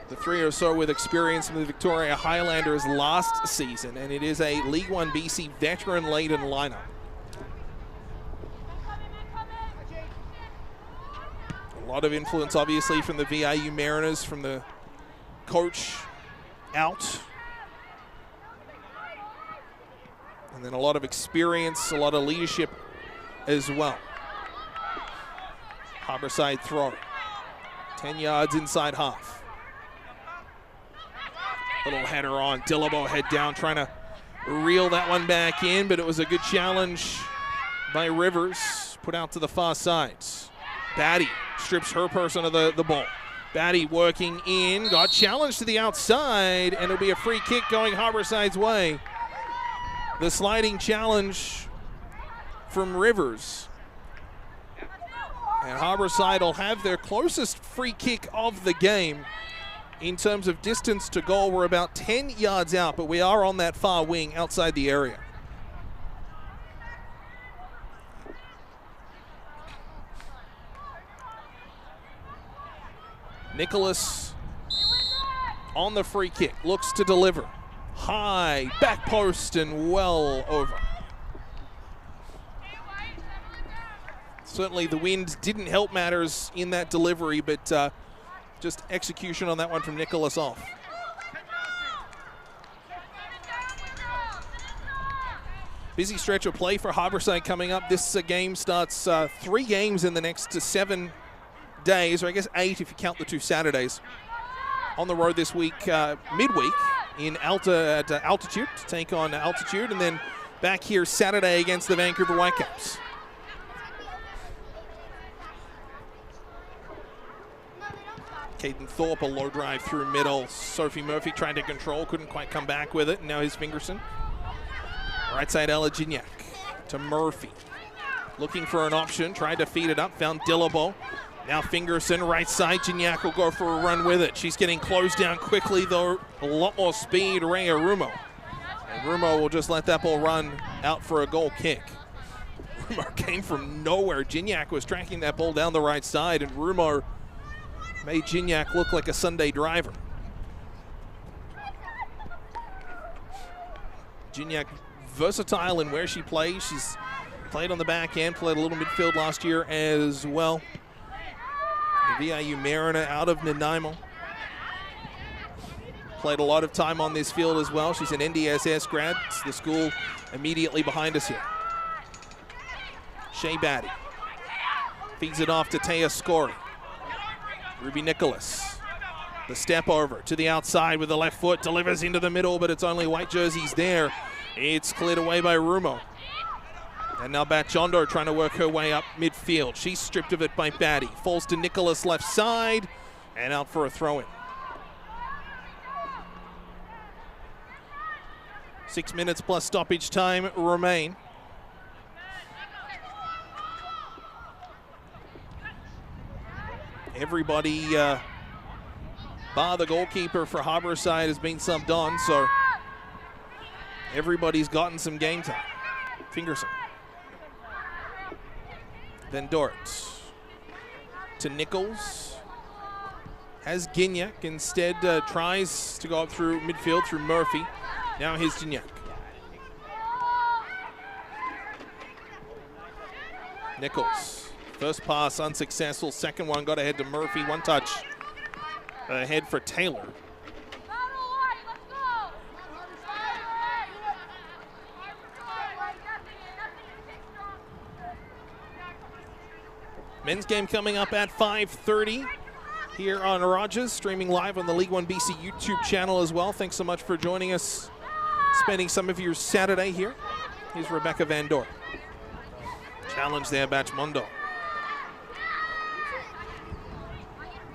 the three or so with experience from the Victoria Highlanders last season, and it is a League 1 BC veteran-laden lineup. A lot of influence, obviously, from the VIU Mariners, from the coach out. And then a lot of experience, a lot of leadership as well. Harborside throw. 10 yards inside half. Little header on. Dillabo head down, trying to reel that one back in, but it was a good challenge by Rivers. Put out to the far side. Batty strips her person of the ball. Batty working in, got challenged to the outside, and it'll be a free kick going Harborside's way. The sliding challenge from Rivers. And Harborside will have their closest free kick of the game. In terms of distance to goal, we're about 10 yards out, but we are on that far wing outside the area. Nicholas on the free kick, looks to deliver. High, back post, and well over. Certainly the wind didn't help matters in that delivery, but just execution on that one from Nicholas off. Busy stretch of play for Harborside coming up. This game starts 3 games in the next 7 days, or I guess 8 if you count the 2 Saturdays. On the road this week, midweek in Altitude to take on Altitude, and then back here Saturday against the Vancouver Whitecaps. Caden Thorpe, a low drive through middle. Sophie Murphy tried to control, couldn't quite come back with it. And now here's Fingerson. Right side Ella Gignac to Murphy. Looking for an option, tried to feed it up, found Dillabo. Now Fingerson, right side, Gignac will go for a run with it. She's getting closed down quickly, though. A lot more speed, Rhea Rumo. And Rumo will just let that ball run out for a goal kick. Rumo came from nowhere. Gignac was tracking that ball down the right side, and Rumo made Gignac look like a Sunday driver. Gignac versatile in where she plays. She's played on the back end, played a little midfield last year as well. The VIU Mariner out of Nanaimo. Played a lot of time on this field as well. She's an NDSS grad. It's the school immediately behind us here. Shea Batty feeds it off to Taya Scory. Ruby Nicholas. The step over to the outside with the left foot, delivers into the middle, but it's only white jerseys there. It's cleared away by Rumo. And now Batchondo trying to work her way up midfield. She's stripped of it by Batty. Falls to Nicholas left side and out for a throw-in. 6 minutes plus stoppage time remain. Everybody, bar the goalkeeper for Harborside, has been subbed on, so everybody's gotten some game time. Fingerson. Then Dort to Nichols. Has Gignac. Instead tries to go up through midfield through Murphy. Now here's Gignac. Nichols. First pass unsuccessful. Second one got ahead to Murphy. One touch ahead for Taylor. Men's game coming up at 5:30 here on Rogers, streaming live on the League 1 BC YouTube channel as well. Thanks so much for joining us, spending some of your Saturday here. Here's Rebecca Van Dorp. Challenge there, Batchmondo.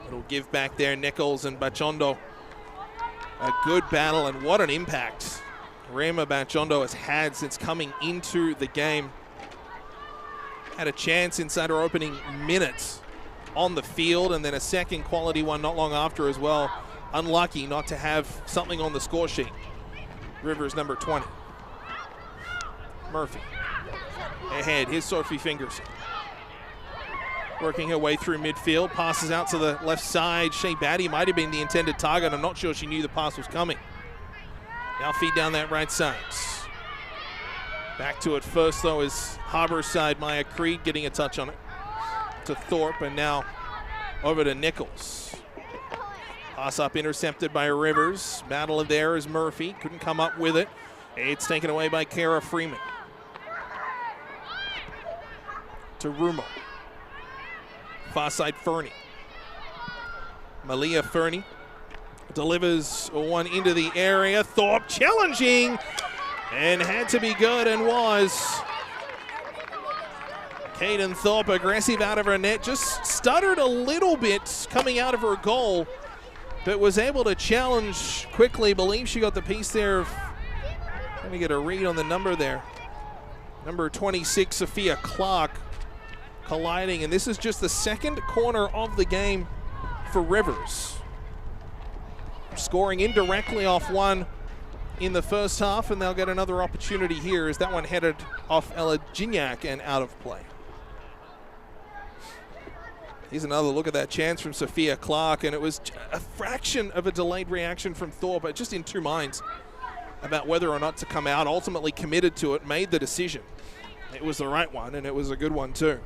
Little give back there, Nichols and Batchondo. A good battle, and what an impact Rema Batchondo has had since coming into the game. Had a chance inside her opening minutes on the field, and then a second quality one not long after as well. Unlucky not to have something on the score sheet. Rivers number 20. Murphy. Ahead, here's Sophie Fingerson. Working her way through midfield, passes out to the left side. Shea Batty might have been the intended target. I'm not sure she knew the pass was coming. Now feed down that right side. Back to it first, though, is Harborside. Maya Creed getting a touch on it to Thorpe, and now over to Nichols. Pass up intercepted by Rivers. Battle there is Murphy. Couldn't come up with it. It's taken away by Kara Freeman. To Rumo. Far side Fernie. Malia Fernie delivers one into the area. Thorpe challenging and had to be good, and was. Caden Thorpe aggressive out of her net. Just stuttered a little bit coming out of her goal, but was able to challenge quickly. Believe she got the piece there of, let me get a read on the number there. Number 26, Sophia Clark, colliding, and this is just the second corner of the game for Rivers. Scoring indirectly off one in the first half, and they'll get another opportunity here as that one headed off Ella Gignac and out of play. Here's another look at that chance from Sophia Clark, and it was a fraction of a delayed reaction from Thorpe, but just in two minds about whether or not to come out. Ultimately committed to it, made the decision. It was the right one, and it was a good one too.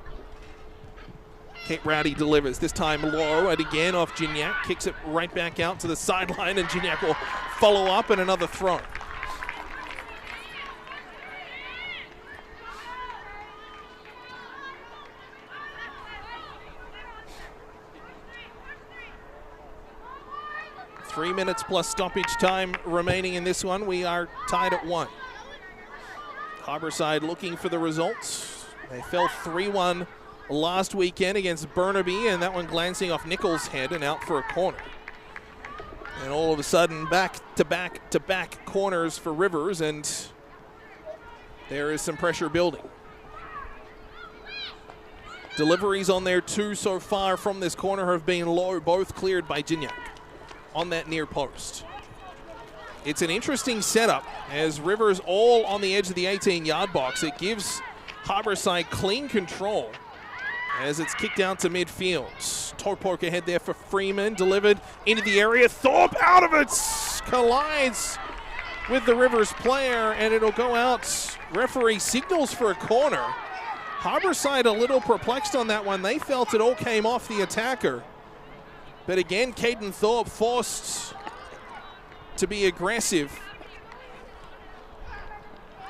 Kate Rowdy delivers, this time low, and again off Gignac, kicks it right back out to the sideline, and Gignac will follow up and another throw. Three minutes plus stoppage time remaining in this one. We are tied at 1. Harborside looking for the results. They fell 3-1 last weekend against Burnaby, and that one glancing off Nichols' head and out for a corner. And all of a sudden, back-to-back corners for Rivers, and there is some pressure building. Deliveries on there too so far from this corner have been low, both cleared by Gignac on that near post. It's an interesting setup as Rivers all on the edge of the 18-yard box. It gives Harborside clean control as it's kicked out to midfield. Toe poke ahead there for Freeman, delivered into the area. Thorpe out of it, collides with the Rivers player, and it'll go out. Referee signals for a corner. Harborside a little perplexed on that one. They felt it all came off the attacker. But again, Caden Thorpe forced to be aggressive.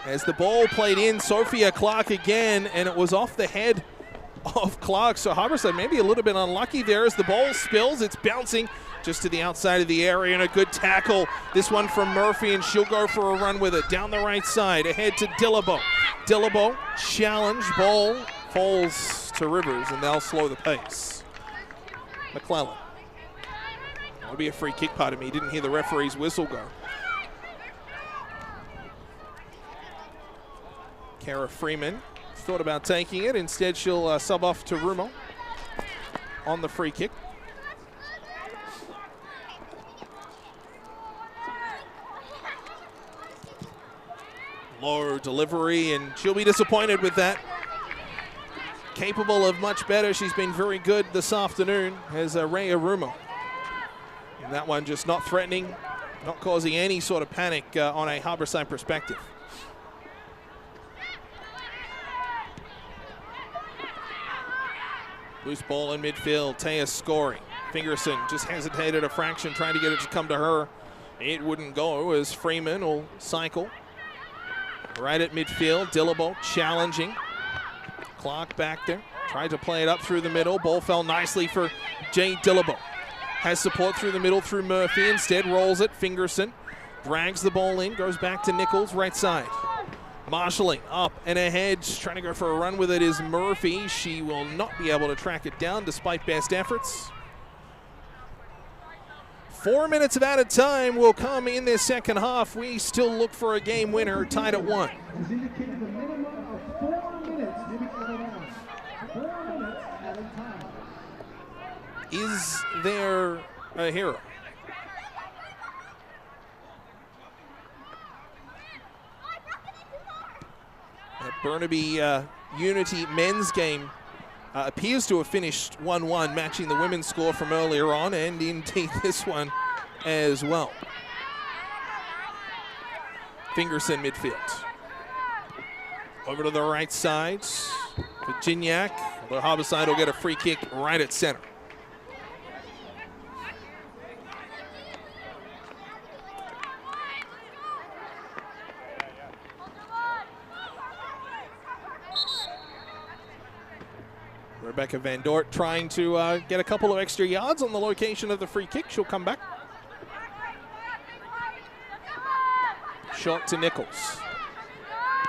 As the ball played in, Sophia Clark again, and it was off the head of Clark. So Harborside maybe a little bit unlucky there as the ball spills. It's bouncing just to the outside of the area, and a good tackle. This one from Murphy, and she'll go for a run with it. Down the right side, ahead to Dillabo. Dillabo, challenge, ball falls to Rivers, and they'll slow the pace. McClellan. That would be a free kick, part of me. Didn't hear the referee's whistle go. Kara Freeman thought about taking it. Instead, she'll sub off to Rumo on the free kick. Low delivery, and she'll be disappointed with that. Capable of much better. She's been very good this afternoon as Rhea Rumo. And that one just not threatening, not causing any sort of panic on a Harborside perspective. Loose ball in midfield. Taya scoring. Fingerson just hesitated a fraction, trying to get it to come to her. It wouldn't go as Freeman will cycle. Right at midfield. Dillabo challenging. Clark back there. Tried to play it up through the middle. Ball fell nicely for Jade Dillabo. Has support through the middle through Murphy. Instead rolls it. Fingerson drags the ball in. Goes back to Nichols, right side. Marshalling up and ahead, trying to go for a run with it is Murphy. She will not be able to track it down despite best efforts. 4 minutes of added time will come in this second half. We still look for a game winner, tied at 1. Has indicated a minimum of 4 minutes to be added on. 4 minutes added time. Is there a hero? That Burnaby Unity men's game appears to have finished 1-1, matching the women's score from earlier on, and indeed this one as well. Fingerson midfield. Over to the right side for Gignac. The Harborside will get a free kick right at center. Rebecca Van Dort trying to get a couple of extra yards on the location of the free kick. She'll come back. Shot to Nichols.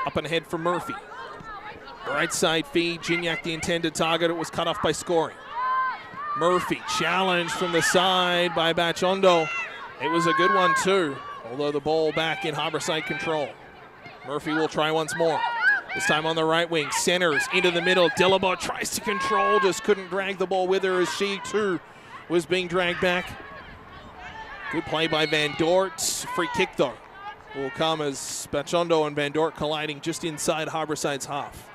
Up and ahead for Murphy. Right side feed. Gignac the intended target. It was cut off by scoring. Murphy challenged from the side by Bachondo. It was a good one too, although the ball back in Harborside control. Murphy will try once more. This time on the right wing, centers into the middle. Dillabo tries to control, just couldn't drag the ball with her as she too was being dragged back. Good play by Van Dort. Free kick though will come as Bachondo and Van Dort colliding just inside Harborside's half.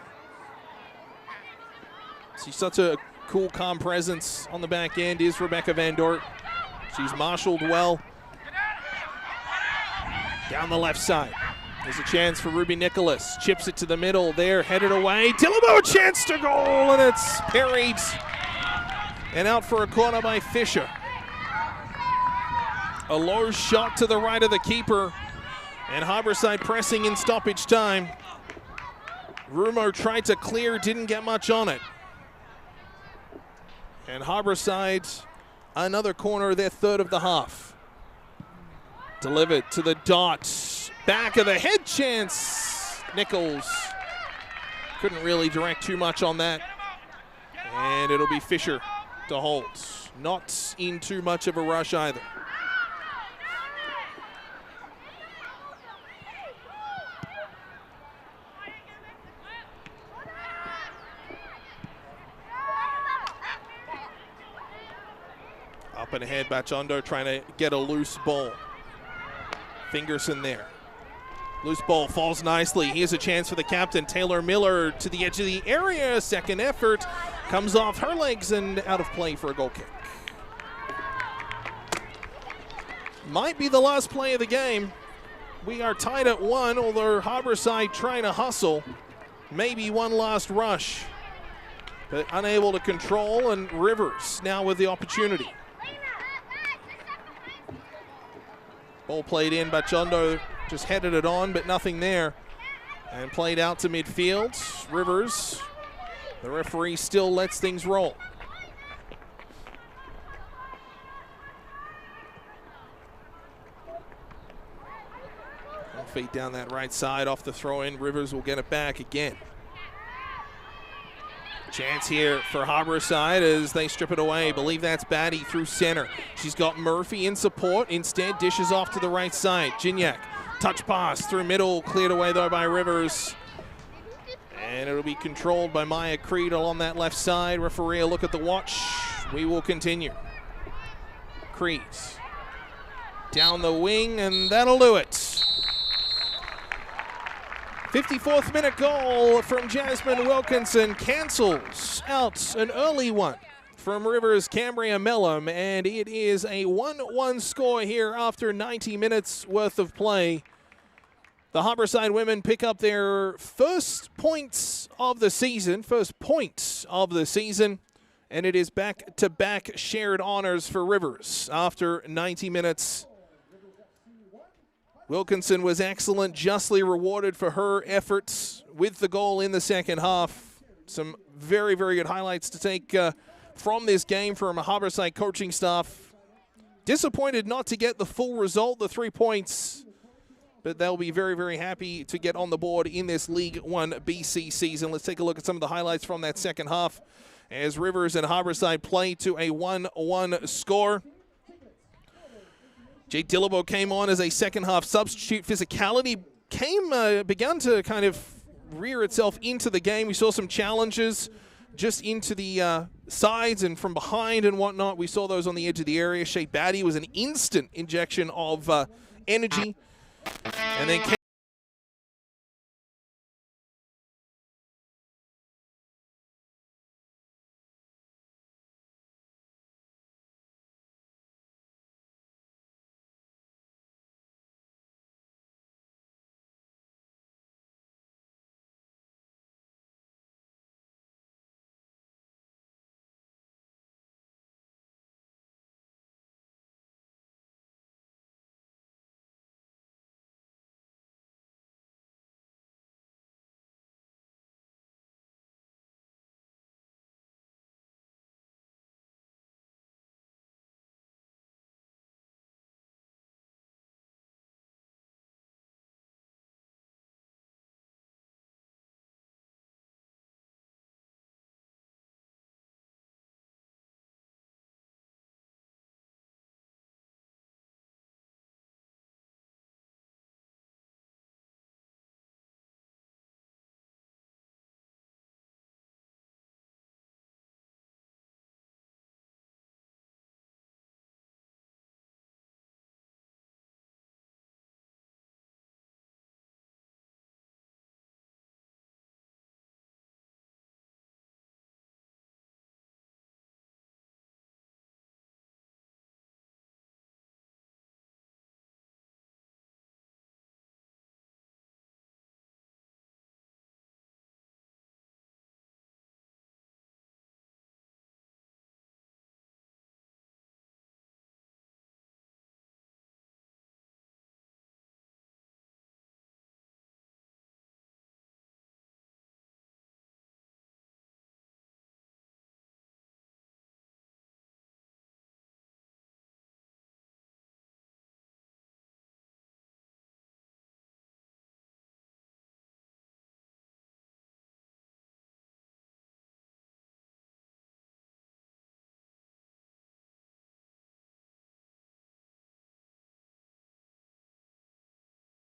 She's such a cool, calm presence on the back end is Rebecca Van Dort. She's marshaled well. Down the left side. There's a chance for Ruby Nicholas. Chips it to the middle there, headed away. Dillabo, a chance to goal, and it's parried. And out for a corner by Fisher. A low shot to the right of the keeper. And Harborside pressing in stoppage time. Rumo tried to clear, didn't get much on it. And Harborside, another corner, their third of the half. Delivered to the dot. Back of the head chance. Nichols couldn't really direct too much on that. And it'll be Fisher to hold. Not in too much of a rush either. Up and ahead, Bachondo trying to get a loose ball. Fingerson there. Loose ball falls nicely. Here's a chance for the captain, Taylor Miller, to the edge of the area. Second effort comes off her legs and out of play for a goal kick. Might be the last play of the game. We are tied at 1, although Harborside trying to hustle. Maybe one last rush, but unable to control, and Rivers now with the opportunity. Ball played in, but Chondo just headed it on, but nothing there. And played out to midfield. Rivers, the referee still lets things roll. Feet down that right side off the throw-in. Rivers will get it back again. Chance here for Harborside as they strip it away. I believe that's Batty through center. She's got Murphy in support. Instead, dishes off to the right side. Gignac, touch pass through middle. Cleared away, though, by Rivers. And it'll be controlled by Maya Creedle on that left side. Referee, a look at the watch. We will continue. Creeds down the wing, and that'll do it. 54th minute goal from Jasmine Wilkinson cancels out an early one from Rivers Cambria Mellom, and it is a 1-1 score here after 90 minutes worth of play. The Harborside women pick up their first point of the season, and it is back-to-back shared honors for Rivers after 90 minutes. Wilkinson was excellent, justly rewarded for her efforts with the goal in the second half. Some very, very good highlights to take from this game from a Harborside coaching staff. Disappointed not to get the full result, the 3 points, but they'll be very, very happy to get on the board in this League 1BC season. Let's take a look at some of the highlights from that second half as Rivers and Harborside play to a 1-1 score. Jake Dillabo came on as a second-half substitute. Physicality began to kind of rear itself into the game. We saw some challenges just into the sides and from behind and whatnot. We saw those on the edge of the area. Shea Batty was an instant injection of energy. And then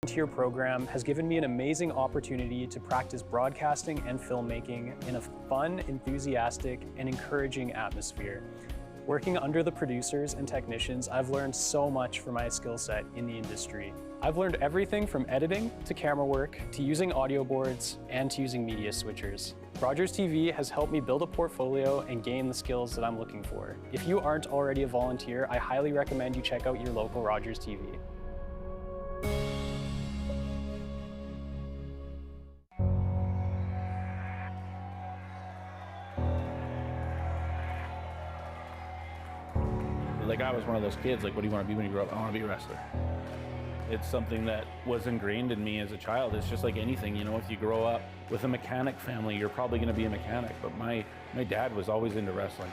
volunteer program has given me an amazing opportunity to practice broadcasting and filmmaking in a fun, enthusiastic, and encouraging atmosphere. Working under the producers and technicians, I've learned so much for my skill set in the industry. I've learned everything from editing to camera work to using audio boards and to using media switchers. Rogers TV has helped me build a portfolio and gain the skills that I'm looking for. If you aren't already a volunteer, I highly recommend you check out your local Rogers TV. Like, I was one of those kids, like, what do you want to be when you grow up? I want to be a wrestler. It's something that was ingrained in me as a child. It's just like anything, you know, if you grow up with a mechanic family, you're probably going to be a mechanic. But my dad was always into wrestling.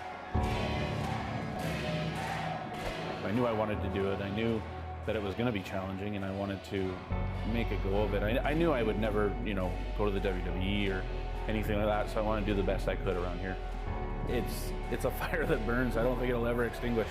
I knew I wanted to do it. I knew that it was going to be challenging, and I wanted to make a go of it. I knew I would never, you know, go to the WWE or anything like that, so I wanted to do the best I could around here. It's a fire that burns. I don't think it'll ever extinguish.